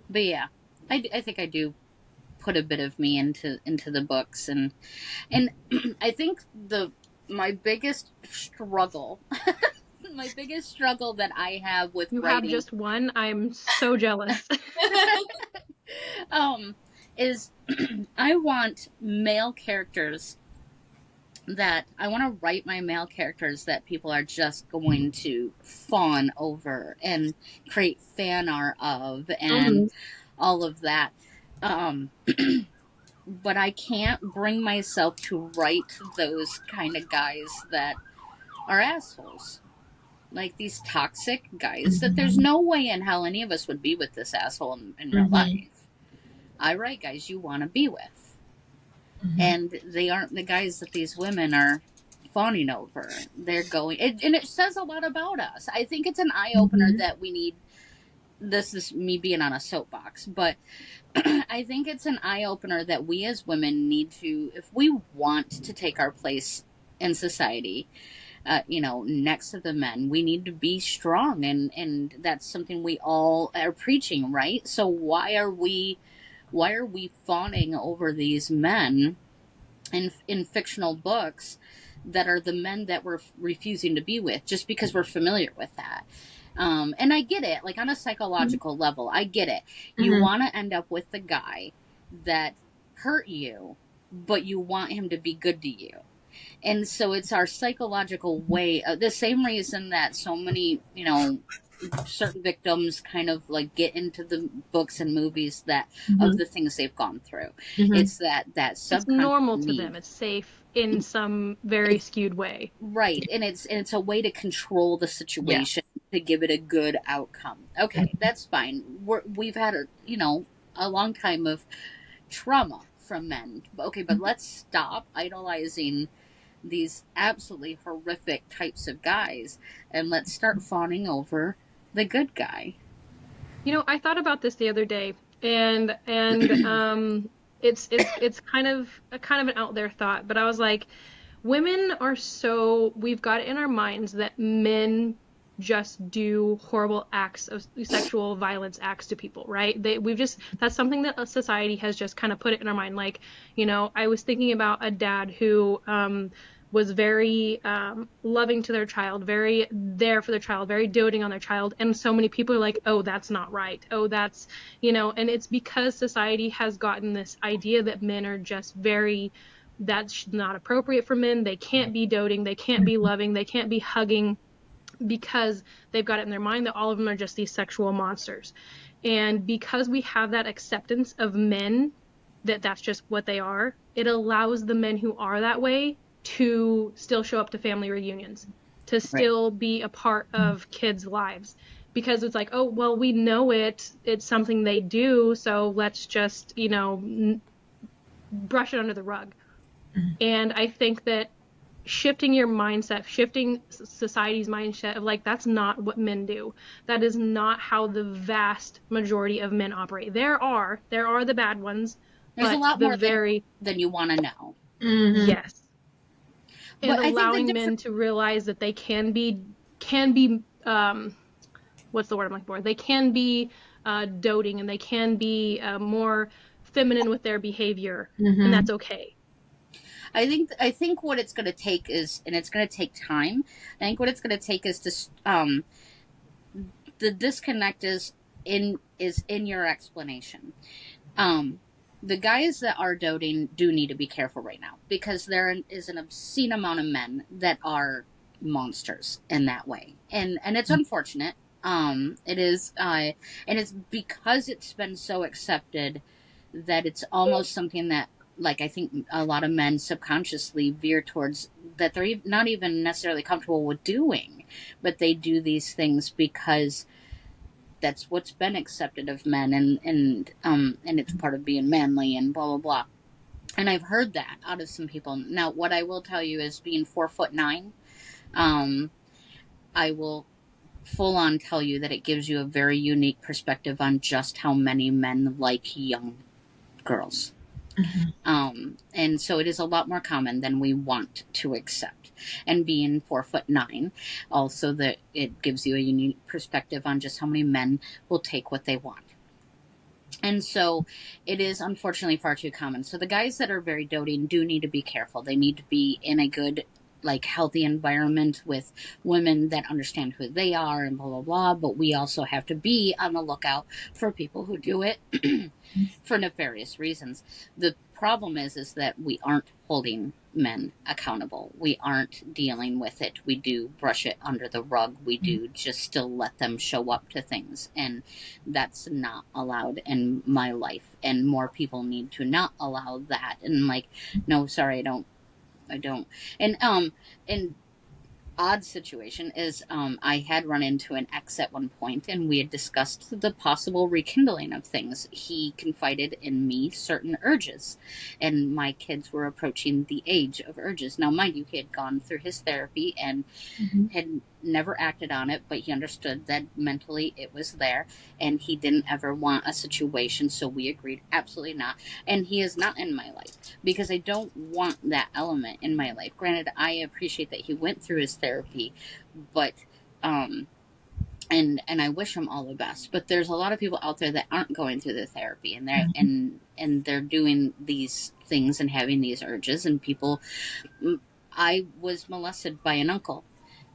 But yeah, I think I do put a bit of me into the books, and I think the my biggest struggle my biggest struggle that I have with You have writing, just one. I'm so jealous. um is I want male characters, that I want to write my male characters that people are just going to fawn over and create fan art of, and Mhm. all of that. Um, but I can't bring myself to write those kind of guys that are assholes. Like these toxic guys that there's Mhm. no way in hell any of us would be with this asshole in real Mhm. life. I write guys you want to be with. Mhm. And they aren't the guys that these women are fawning over. They're going, and it says a lot about us. I think it's an eye opener Mhm. that we need. This is me being on a soapbox, but I think it's an eye opener that we as women need to, if we want to take our place in society, next to the men, we need to be strong, and that's something we all are preaching, right? So why are we fawning over these men in fictional books that are the men that we're refusing to be with just because we're familiar with that? And I get it, like on a psychological level, I get it. You Mhm. want to end up with the guy that hurt you, but you want him to be good to you. And so it's our psychological way, the same reason that so many, certain victims kind of like get into the books and movies that of Mhm. the things they've gone through. Mhm. It's that It's subconscious normal to them. need. It's safe in some very It's skewed way. right, and it's a way to control the Yeah. situation to give it a good outcome. Okay, that's fine. We've had a long time of trauma from men. Okay, but let's stop idolizing these absolutely horrific types of guys and let's start fawning over the good guy. I thought about this the other day, and it's kind of an out there thought, but I was like, women are we've got it in our minds that men just do horrible acts of sexual violence acts to people, right? That's something that society has just kind of put it in our mind. Like, I was thinking about a dad who was very loving to their child, very there for their child, very doting on their child. And so many people are like, oh, that's not right. Oh, and it's because society has gotten this idea that men are just that's not appropriate for men. They can't be doting, they can't be loving, they can't be hugging, because they've got it in their mind that all of them are just these sexual monsters. And because we have that acceptance of men, that that's just what they are, it allows the men who are that way to still show up to family reunions, to Right. still be a part of kids' lives. Because it's like, oh, well, we know it's something they do, so let's just, brush it under the rug. And I think that shifting your mindset, shifting society's mindset of like, that's not what men do. That is not how the vast majority of men operate. There are the bad ones, There's a but lot the more very, than you want to know. Mhm. yes. And But I think the allowing difference men to realize that they can be what's the word I'm looking for? They can be doting, and they can be more feminine with their behavior, and Mhm. that's okay. I think what it's going to take is, and it's going to take time. I think what it's going to take is the disconnect is in your explanation. Um, the guys that are doting do need to be careful right now because there is an obscene amount of men that are monsters in that way, and it's unfortunate. It is, and it's because it's been so accepted that it's almost something that, like, I think a lot of men subconsciously veer towards, that they're not even necessarily comfortable with doing, but they do these things because that's what's been accepted of men, and it's part of being manly and blah blah blah. And I've heard that out of some people. Now, what I will tell you is, being 4'9", um, I will full on tell you that it gives you a very unique perspective on just how many men like young girls. And so it is a lot more common than we want to accept. And being 4'9", also that it gives you a unique perspective on just how many men will take what they want. And so it is unfortunately far too common. So the guys that are very doting do need to be careful. They need to be in a good, like, healthy environment with women that understand who they are and blah blah blah. But we also have to be on the lookout for people who do it for nefarious reasons. The problem is that we aren't holding men accountable. We aren't dealing with it. We do brush it under the rug. We do just still let them show up to things. And that's not allowed in my life. And more people need to not allow that. And like, no, sorry, I don't. And odd situation is I had run into an ex at one point, and we had discussed the possible rekindling of things. He confided in me certain urges, and my kids were approaching the age of urges. Now, mind you, he had gone through his therapy and had never acted on it, but he understood that mentally it was there, and he didn't ever want a situation, so we agreed absolutely not. And he is not in my life because I don't want that element in my life. Granted, I appreciate that he went through his therapy, but and I wish him all the best. But there's a lot of people out there that aren't going through the therapy, and they're and they're doing these things and having these urges. And people, I was molested by an uncle,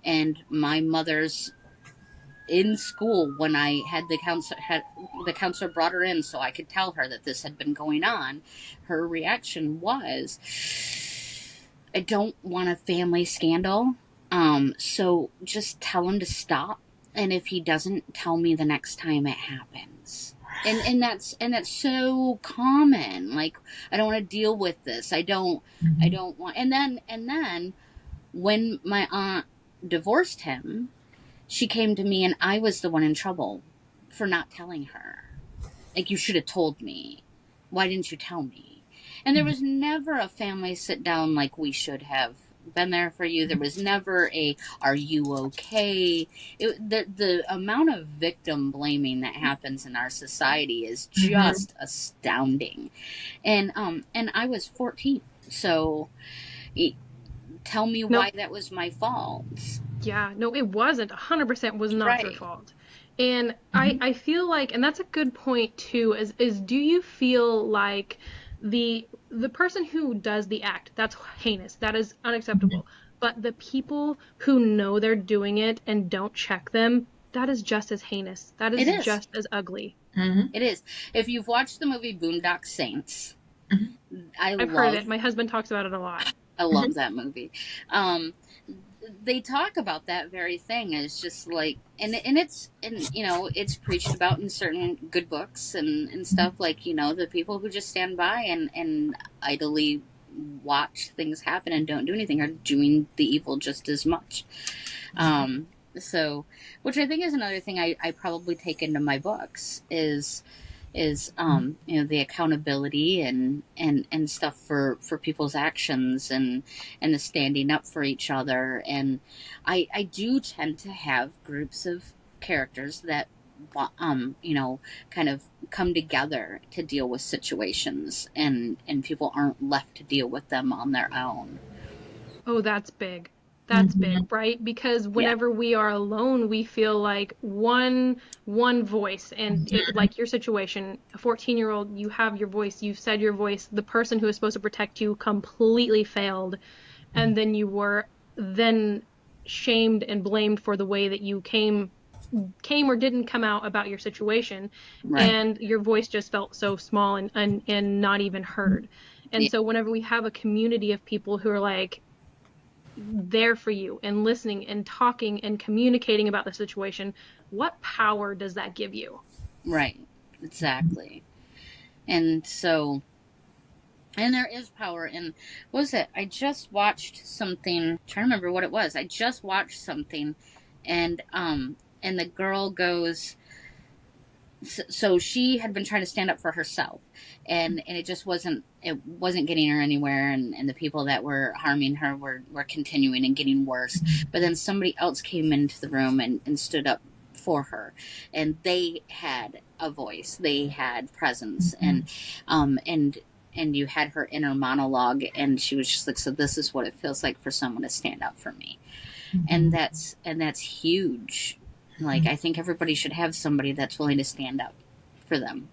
and my mother's in school when I had the counselor brought her in so I could tell her that this had been going on. Her reaction was, I don't want a family scandal, so just tell him to stop, and if he doesn't, tell me the next time it happens. And that's so common. Like, I don't want to deal with this. I don't want. And then when my aunt divorced him, she came to me, and I was the one in trouble for not telling her. Like, you should have told me. Why didn't you tell me? And there was never a family sit down like, we should have been there for you. There was never a, are you okay? The amount of victim blaming that happens in our society is just astounding. And I was 14. So tell me why that was my fault. Yeah, no, it wasn't. 100% was not your fault. And I feel like, and that's a good point too, is do you feel like the person who does the act, that's heinous, that is unacceptable. But the people who know they're doing it and don't check them, that is just as heinous. That is just as ugly. It is. If you've watched the movie Boondock Saints, I've heard of it. My husband talks about it a lot. I love that movie. They talk about that very thing. It's just like, and it's, and you know, it's preached about in certain good books and stuff, like, you know, the people who just stand by and idly watch things happen and don't do anything are doing the evil just as much. So, which I think is another thing I probably take into my books is you know, the accountability and stuff for people's actions and the standing up for each other. And I do tend to have groups of characters that you know, kind of come together to deal with situations, and people aren't left to deal with them on their own. Oh, that's big. That's big, right? Because whenever we are alone, we feel like one voice, and like your situation, a 14-year-old, you have your voice, you've said your voice, the person who is supposed to protect you completely failed, and then you were then shamed and blamed for the way that you came or didn't come out about your situation, and your voice just felt so small and not even heard. And so whenever we have a community of people who are like there for you and listening and talking and communicating about the situation, what power does that give you? Right, exactly. And so, and there is power in, what was it? I just watched something, I'm trying to remember what it was. I just watched something, and the girl goes, so she had been trying to stand up for herself, and it just wasn't getting her anywhere, and the people that were harming her were continuing and getting worse. But then somebody else came into the room and stood up for her, and they had a voice, they had presence, and you had her inner monologue, and she was just like, so this is what it feels like for someone to stand up for me. And that's huge. Like, I think everybody should have somebody that's willing to stand up for them.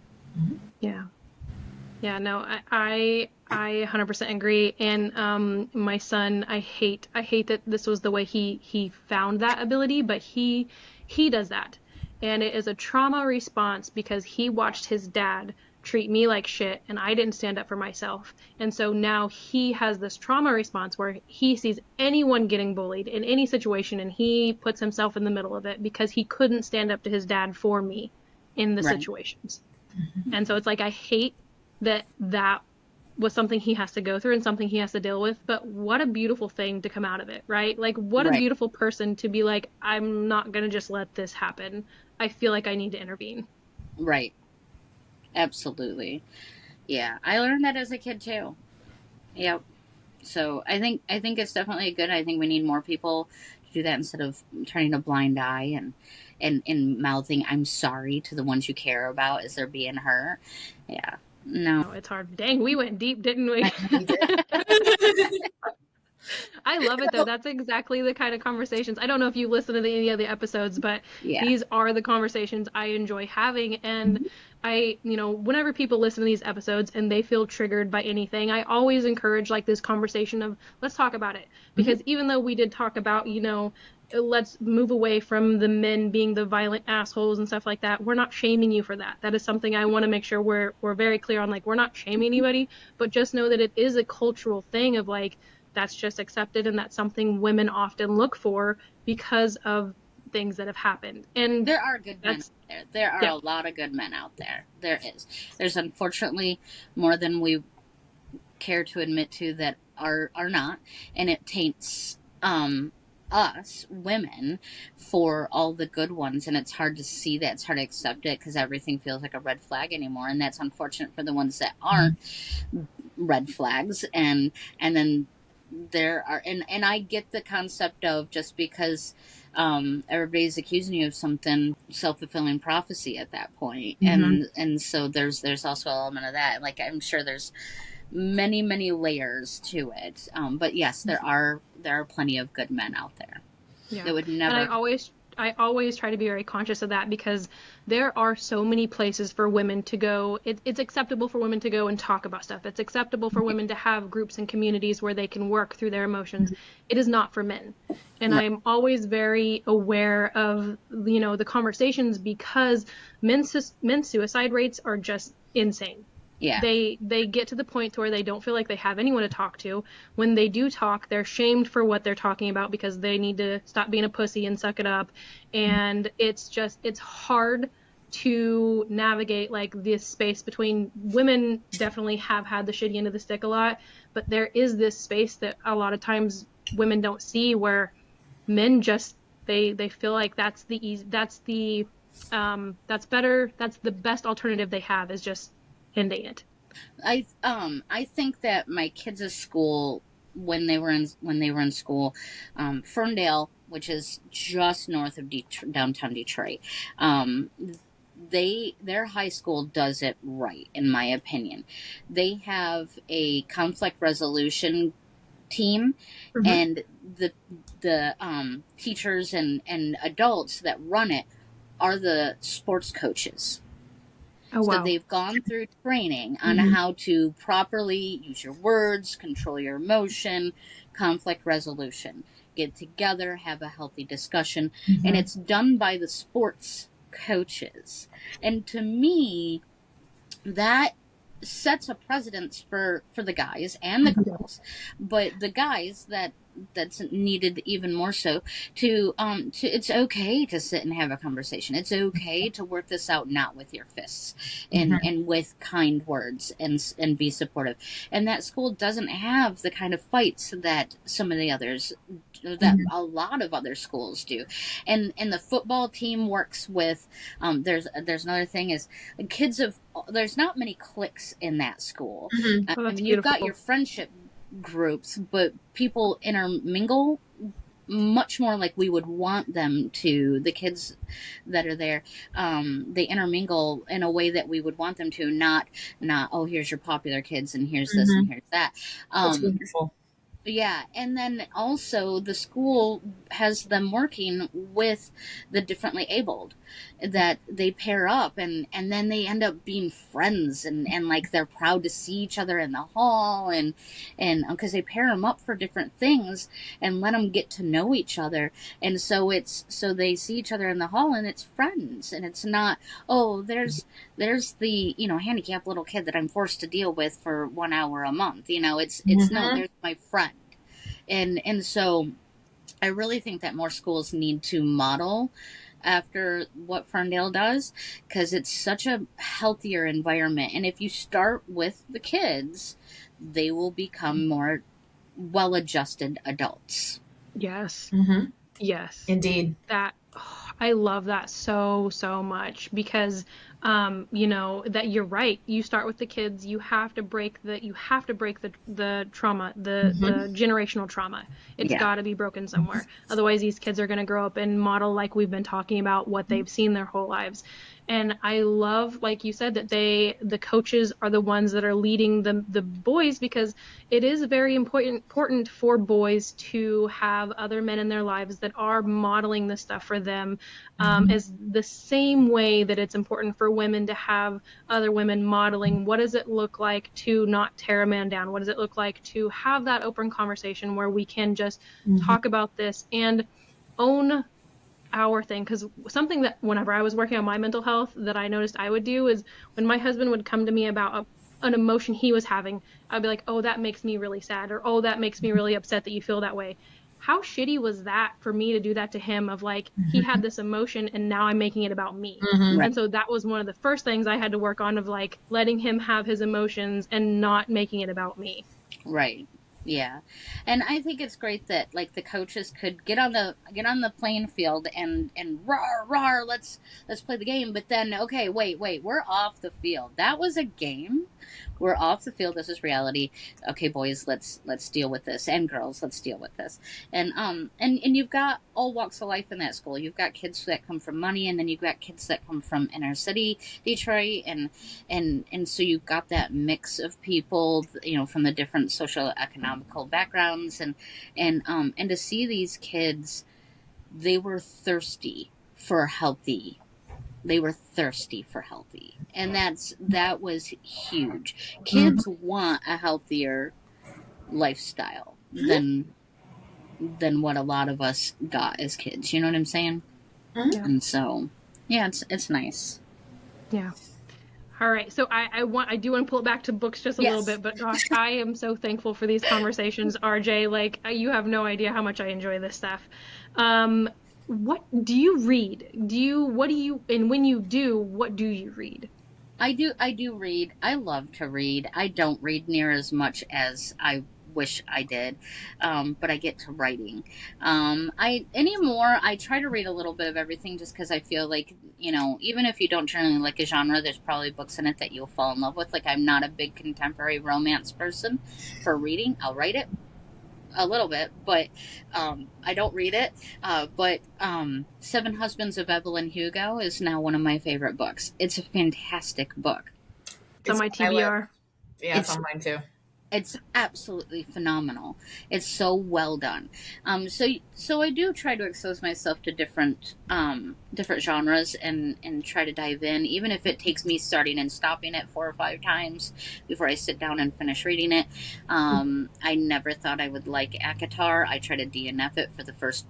Yeah, no, I 100% agree. And my son, I hate that this was the way he found that ability, but he does that. And it is a trauma response because he watched his dad treat me like shit and I didn't stand up for myself. And so now he has this trauma response where he sees anyone getting bullied in any situation and he puts himself in the middle of it because he couldn't stand up to his dad for me in the Right. situations. And so it's like, I hate that was something he has to go through and something he has to deal with, but what a beautiful thing to come out of it, right? Like, what a Right. beautiful person to be like, I'm not going to just let this happen. I feel like I need to intervene. Right. Absolutely. Yeah. I learned that as a kid too. Yep. So I think it's definitely good. I think we need more people to do that instead of turning a blind eye and mouthing "I'm sorry" to the ones you care about as they're being hurt. Yeah. No. Oh, it's hard. Dang, we went deep, didn't we? We did. I love it though. That's exactly the kind of conversations. I don't know if you listen to any of the episodes, but Yeah. these are the conversations I enjoy having. And whenever people listen to these episodes and they feel triggered by anything, I always encourage like this conversation of let's talk about it. Because even though we did talk about, let's move away from the men being the violent assholes and stuff like that, we're not shaming you for that. That is something I want to make sure we're very clear on. Like, we're not shaming anybody, but just know that it is a cultural thing of like, that's just accepted and that's something women often look for because of things that have happened. And there are good men out there. There are yeah. a lot of good men out there. There is. There's unfortunately more than we care to admit to that are not, and it taints us women for all the good ones, and it's hard to see that. It's hard to accept it because everything feels like a red flag anymore, and that's unfortunate for the ones that aren't red flags. And then there are, and I get the concept of just because everybody's accusing you of something, self-fulfilling prophecy at that point. And so there's also an element of that. Like, I'm sure there's many layers to it, but yes, there are plenty of good men out there. Yeah. That would never. And I always try to be very conscious of that because there are so many places for women to go. It's acceptable for women to go and talk about stuff. It's acceptable for women to have groups and communities where they can work through their emotions. It is not for men. And Right. I'm always very aware of, the conversations because men's suicide rates are just insane. Yeah. They get to the point to where they don't feel like they have anyone to talk to. When they do talk, they're shamed for what they're talking about because they need to stop being a pussy and suck it up. And it's hard to navigate like this space between women. Definitely have had the shitty end of the stick a lot, but there is this space that a lot of times women don't see where men just they feel like that's the better, that's the best alternative they have is just ending it. I think that my kids' school, when they were in school, Ferndale, which is just north of downtown Detroit, their high school does it right, in my opinion. They have a conflict resolution team, and the teachers and adults that run it are the sports coaches. Oh, wow. So they've gone through training on how to properly use your words, control your emotion, conflict resolution, get together, have a healthy discussion. And it's done by the sports coaches. And to me, that sets a precedence for the guys and the girls. But the guys, that's needed even more so to it's okay to sit and have a conversation. It's okay to work this out, not with your fists and with kind words and be supportive. And that school doesn't have the kind of fights that some of the others, that a lot of other schools do. And the football team works with there's another thing is kids of, there's not many cliques in that school. I mean, you've got your friendship groups, but people intermingle much more like we would want them to. The kids that are there, they intermingle in a way that we would want them to, not oh, here's your popular kids and here's this and here's that. That's wonderful. Yeah, and then also the school has them working with the differently abled, that they pair up, and then they end up being friends, and like they're proud to see each other in the hall, and because they pair them up for different things and let them get to know each other, and so they see each other in the hall and it's friends, and it's not, oh, there's the, handicapped little kid that I'm forced to deal with for 1 hour a month. It's no, Mm-hmm. there's my friend. And so I really think that more schools need to model after what Ferndale does, because it's such a healthier environment. And if you start with the kids, they will become more well adjusted adults. Yes. Mm-hmm. Yes. Indeed. That I love that so much because that you're right. You start with the kids. You have to break the trauma, the Mm-hmm. generational trauma. It's Yeah. got to be broken somewhere. Otherwise these kids are going to grow up and model like we've been talking about what they've seen their whole lives. And I love, like you said, that the coaches are the ones that are leading the boys, because it is very important for boys to have other men in their lives that are modeling this stuff for them, Mm-hmm. as the same way that it's important for women to have other women modeling what does it look like to not tear a man down, what does it look like to have that open conversation where we can just Mm-hmm. talk about this and own our thing. Because something that whenever I was working on my mental health that I noticed I would do is when my husband would come to me about an emotion he was having, I'd be like, oh, that makes me really sad, or oh, that makes me really upset that you feel that way. How shitty was that for me to do that to him, of like, he had this emotion and now I'm making it about me. Mm-hmm. Right. And so that was one of the first things I had to work on, of like letting him have his emotions and not making it about me. Right. Yeah. And I think it's great that like the coaches could get on the playing field and rawr, let's play the game, but then okay, wait, we're off the field. That was a game. We're off the field. This is reality. Okay, boys, let's deal with this, and girls, let's deal with this. And you've got all walks of life in that school. You've got kids that come from money, and then you've got kids that come from inner city Detroit, and so you've got that mix of people, from the different social economical backgrounds, and to see these kids, they were thirsty for healthy. They were thirsty for healthy, and that was huge. Mm-hmm. Kids want a healthier lifestyle than what a lot of us got as kids. You know what I'm saying? Yeah. And so, yeah, it's nice. Yeah. All right. So I do want to pull it back to books just a little Yes. bit, but gosh, I am so thankful for these conversations, RJ. Like, you have no idea how much I enjoy this stuff. Um, what do you read? And when you do, what do you read? I do read. I love to read. I don't read near as much as I wish I did, but I get to writing. I anymore I try to read a little bit of everything, just because I feel like, even if you don't generally like a genre, there's probably books in it that you'll fall in love with. Like, I'm not a big contemporary romance person for reading. I'll write it a little bit, but I don't read it. But Seven Husbands of Evelyn Hugo is now one of my favorite books. It's a fantastic book. It's on It's my on my list. TBR. Yeah, it's It's on mine too. it's absolutely phenomenal. It's so well done. So I do try to expose myself to different genres, and try to dive in, even if it takes me starting and stopping it 4 or 5 times before I sit down and finish reading it. I never thought I would like ACOTAR. I tried to DNF it for the first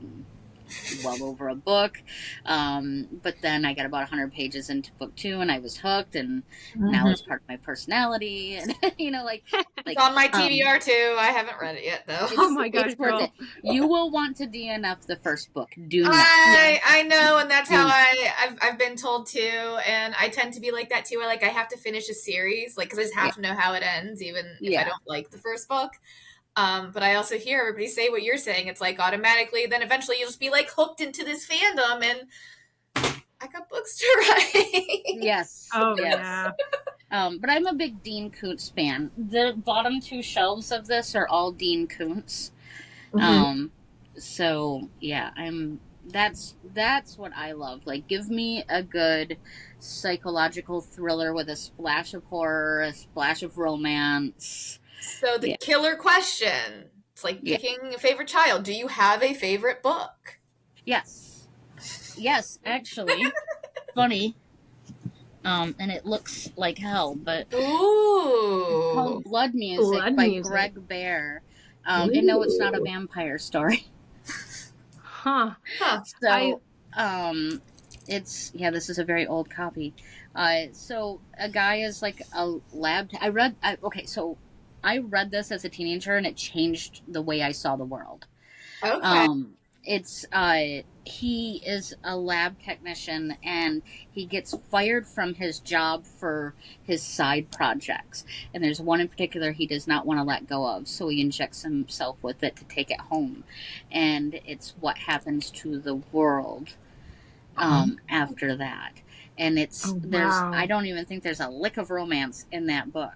well over a book. But then I got about 100 pages into book two and I was hooked, and now Mm-hmm. it's part of my personality. And, It's like, on my um, TBR too. I haven't read it yet though. Oh it's, my gosh, it's worth it. girl. You will want to DNF the first book. Do not. Yes. I know, and that's how Do, I've been told too, and I tend to be like that too. I have to finish a series, like, because I just yeah. have to know how it ends, even if I Yeah. don't like the first book. But I also hear everybody say what you're saying. It's like automatically, then eventually you'll just be like hooked into this fandom, and I got books to write. Yes. Oh Yes. yeah. But I'm a big Dean Koontz fan. The bottom two shelves of this are all Dean Koontz. Mm-hmm. Um, so yeah, that's what I love. Like, give me a good psychological thriller with a splash of horror, a splash of romance. So the Yeah. killer question: It's like Yeah. picking a favorite child. Do you have a favorite book? Yes. Yes, actually. Funny. And it looks like hell, but it's Ooh. called Blood Music Blood by music. Greg Bear. And no, it's not a vampire story. Huh. Huh. I So, it's, yeah, this is a very old copy. So a guy is like a lab. Okay, so I read this as a teenager and it changed the way I saw the world. Okay. It's he is a lab technician and he gets fired from his job for his side projects. And there's one in particular he does not want to let go of, so he injects himself with it to take it home. And it's what happens to the world after that. And oh I wow. don't even think there's a lick of romance in that book.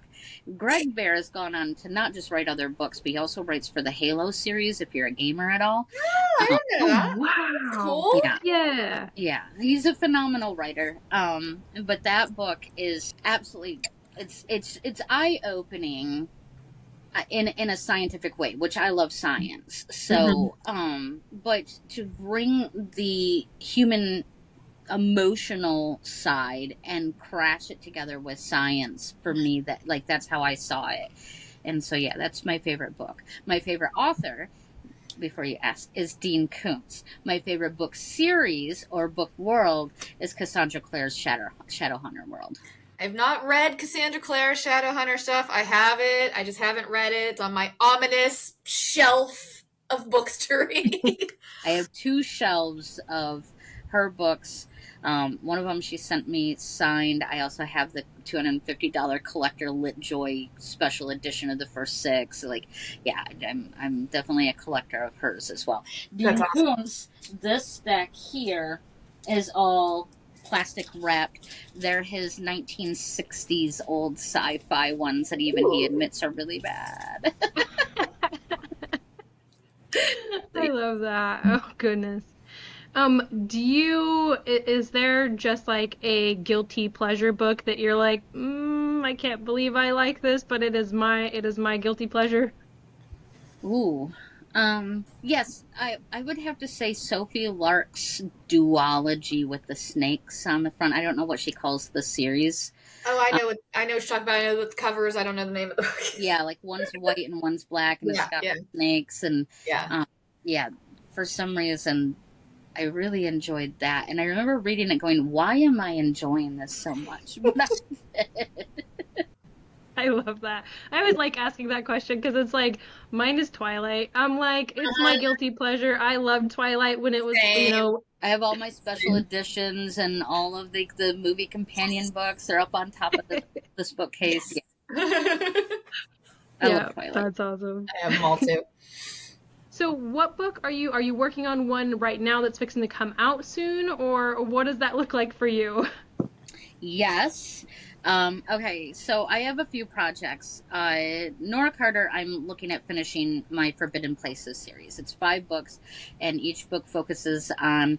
Greg Bear has gone on to not just write other books, but he also writes for the Halo series, if you're a gamer at all. Oh, I Um, didn't know Oh that. That's wow. cool. yeah, Yeah. yeah, he's a phenomenal writer. But that book is absolutely, it's eye opening in a scientific way, which I love science. So, but to bring the human emotional side and crash it together with science, for me, that's how I saw it. And so yeah, that's my favorite book. My favorite author, before you ask, is Dean Koontz. My favorite book series or book world is Cassandra Clare's Shadowhunter world. I've not read Cassandra Clare Shadowhunter stuff. I have it. I just haven't read it. It's on my ominous shelf of books to read. I have 2 shelves of her books. One of them she sent me signed. I also have the $250 collector Lit Joy special edition of the first 6. Like, yeah, I'm definitely a collector of hers as well. That's Dean awesome. Koontz, this stack here is all plastic wrapped. They're his 1960s old sci-fi ones that even he admits are really bad. I love that. Oh goodness. Is there just like a guilty pleasure book that you're like, I can't believe I like this, but it is my guilty pleasure? Ooh. Yes, I would have to say Sophie Lark's duology with the snakes on the front. I don't know what she calls the series. Oh, I know what you're talking about. I know the covers. I don't know the name of the book. Yeah, like one's white and one's black, and it's Yeah, got yeah, snakes. And yeah. yeah, for some reason, I really enjoyed that. And I remember reading it going, why am I enjoying this so much? I love that. I always like asking that question because it's like mine is Twilight. I'm like, it's my guilty pleasure. I loved Twilight when it was, Same. I have all my special editions and all of the movie companion books. They're up on top of this bookcase. Yes. Yeah, I love Yeah, Twilight. that's awesome. I have them all too. So what book are you working on one right now that's fixing to come out soon, or what does that look like for you? Yes. Okay, so I have a few projects. Nora Carter, I'm looking at finishing my Forbidden Places series. It's 5 books, and each book focuses on,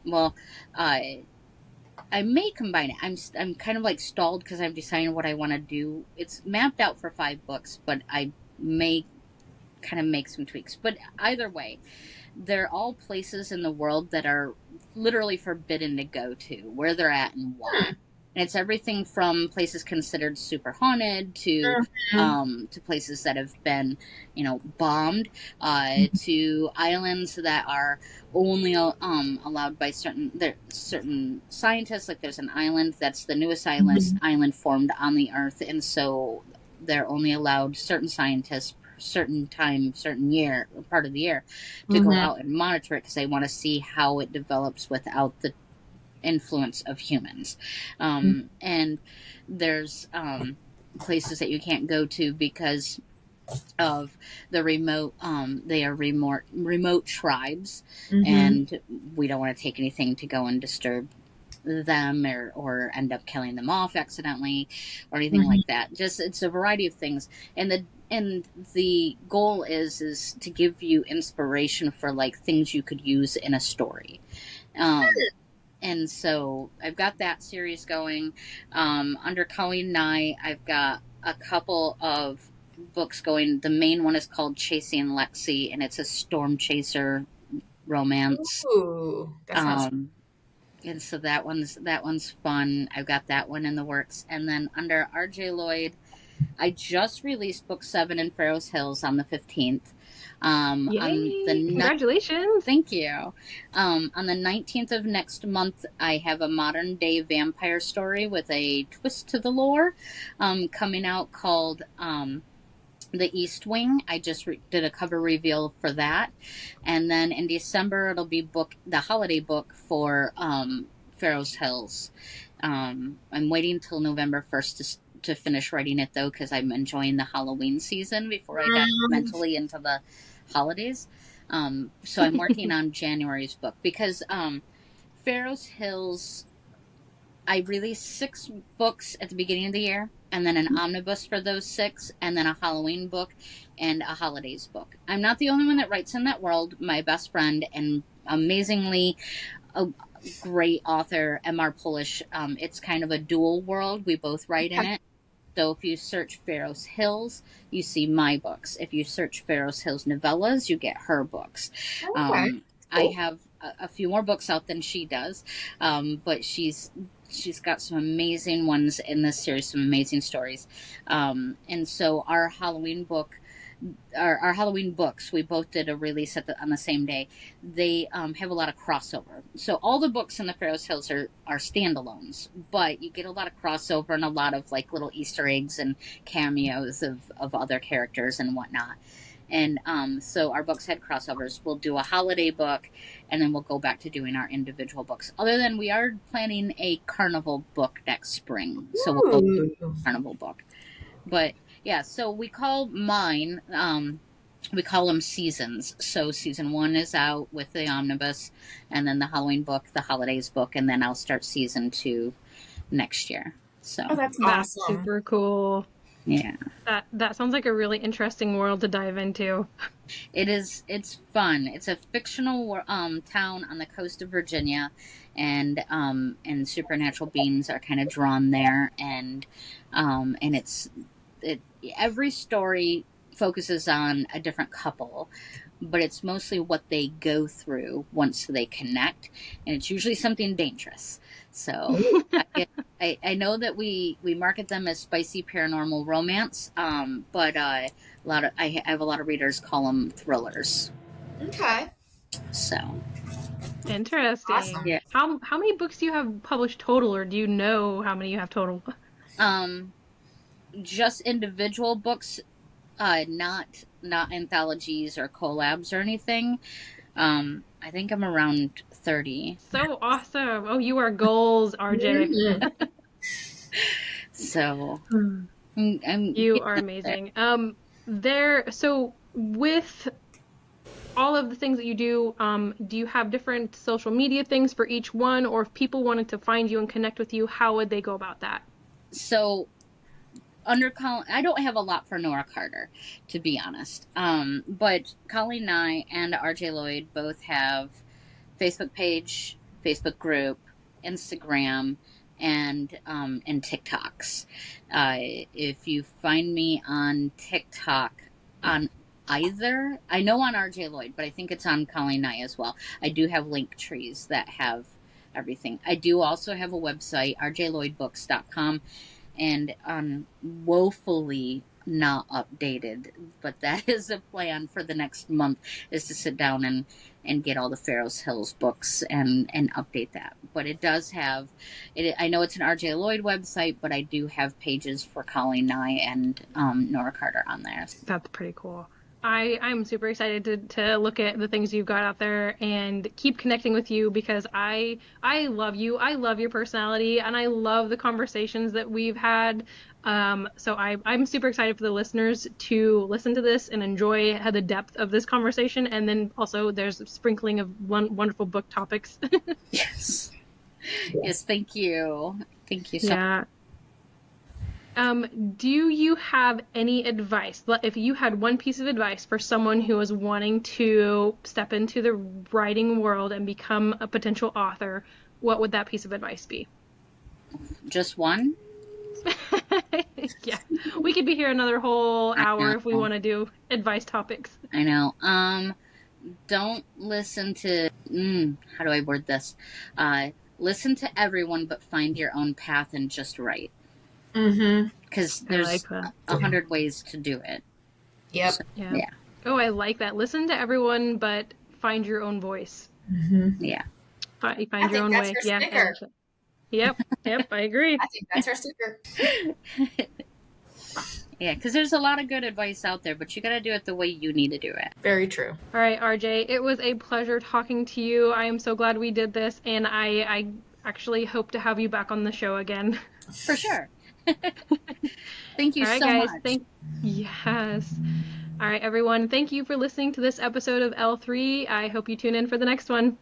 well, I may combine it. I'm kind of like stalled because I'm deciding what I want to do. It's mapped out for 5 books, but I may kind of make some tweaks. But either way, they're all places in the world that are literally forbidden to go to, where they're at and why. And it's everything from places considered super haunted to places that have been, bombed, to islands that are only allowed by certain scientists. Like there's an island that's the newest island formed on the Earth, and so they're only allowed certain scientists certain time, certain year, part of the year, to go out and monitor it because they want to see how it develops without the influence of humans. And there's places that you can't go to because of the remote. They are remote tribes, and we don't want to take anything to go and disturb them or end up killing them off accidentally or anything like that. Just it's a variety of things, and the goal is to give you inspiration for like things you could use in a story. And so I've got that series going. Under Colleen Nye, I've got a couple of books going. The main one is called Chasing Lexi, and it's a storm chaser romance. Ooh, that sounds. Um, and so that one's fun. I've got that one in the works. And then under RJ Lloyd, I just released book 7 in Pharaoh's Hills on the 15th. On the Yay! Congratulations! Thank you. On the 19th of next month, I have a modern day vampire story with a twist to the lore coming out called The East Wing. I just did a cover reveal for that. And then in December, it'll be the holiday book for Pharaoh's Hills. I'm waiting till November 1st to finish writing it, though, because I'm enjoying the Halloween season before I dive mentally into the holidays. So I'm working on January's book because Pharaoh's Hills, I released 6 books at the beginning of the year, and then an omnibus for those 6, and then a Halloween book and a holidays book. I'm not the only one that writes in that world. My best friend and amazingly a great author, M.R. Polish, it's kind of a dual world. We both write in it. So if you search Pharaoh's Hills, you see my books. If you search Pharaoh's Hills novellas, you get her books. Okay. I have a few more books out than she does, but she's got some amazing ones in this series, some amazing stories. And so our Halloween books, we both did a release on the same day. They have a lot of crossover. So all the books in the Pharaoh's Hills are standalones, but you get a lot of crossover and a lot of like little Easter eggs and cameos of other characters and whatnot. And so our books had crossovers. We'll do a holiday book, and then we'll go back to doing our individual books. Other than we are planning a carnival book next spring, so we'll do a carnival book. But yeah, so we call mine, we call them seasons. So season 1 is out with the omnibus, and then the Halloween book, the holidays book, and then I'll start season 2 next year. So that's That's awesome. super cool. Yeah. That sounds like a really interesting world to dive into. It is. It's fun. It's a fictional town on the coast of Virginia, and supernatural beings are kind of drawn there, and every story focuses on a different couple, but it's mostly what they go through once they connect, and it's usually something dangerous. So I know that we market them as spicy paranormal romance, but I have a lot of readers call them thrillers. Okay. So Interesting. Awesome. yeah, How many books do you have published total, or do you know how many you have total? just individual books, not anthologies or collabs or anything. I think I'm around 30. So awesome. Oh, you are goals, RJ. So You are amazing. So with all of the things that you do you have different social media things for each one, or if people wanted to find you and connect with you, how would they go about that? So I don't have a lot for Nora Carter, to be honest. But Colleen Nye and RJ Lloyd both have Facebook page, Facebook group, Instagram, and TikToks. If you find me on TikTok, on either, I know on RJ Lloyd, but I think it's on Colleen Nye as well. I do have link trees that have everything. I do also have a website, rjlloydbooks.com, and woefully not updated, but that is a plan for the next month, is to sit down and get all the Pharaoh's Hills books and update that. But it does have it. I know it's an RJ Lloyd website, but I do have pages for Colleen Nye and Nora Carter on there. That's pretty cool. I'm super excited to look at the things you've got out there and keep connecting with you, because I love you. I love your personality, and I love the conversations that we've had. So I'm super excited for the listeners to listen to this and enjoy the depth of this conversation. And then also there's a sprinkling of wonderful book topics. Yes. Yes. Thank you. Thank you so much. Do you have any advice? If you had one piece of advice for someone who is wanting to step into the writing world and become a potential author, what would that piece of advice be? Just one? Yeah, we could be here another whole hour if we want to do advice topics. I know. Don't listen to, how do I word this? Listen to everyone, but find your own path and just right. Mm-hmm. Because I like there's that. 100 ways to do it. Yep. So, Yeah. yeah. Oh, I like that. Listen to everyone, but find your own voice. Yeah. Find I your think own that's way. her Yeah, I sticker. like that. Yep, I agree. I think that's her sticker. Yeah, because there's a lot of good advice out there, but you got to do it the way you need to do it. Very true. All right, RJ, it was a pleasure talking to you. I am so glad we did this, and I actually hope to have you back on the show again. For sure. Thank you All right, so guys. much. Yes. All right, everyone. Thank you for listening to this episode of L3. I hope you tune in for the next one.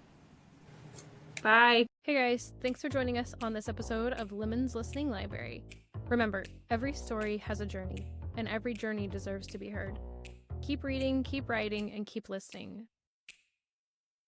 Bye. Hey, guys. Thanks for joining us on this episode of Lemon's Listening Library. Remember, every story has a journey, and every journey deserves to be heard. Keep reading, keep writing, and keep listening.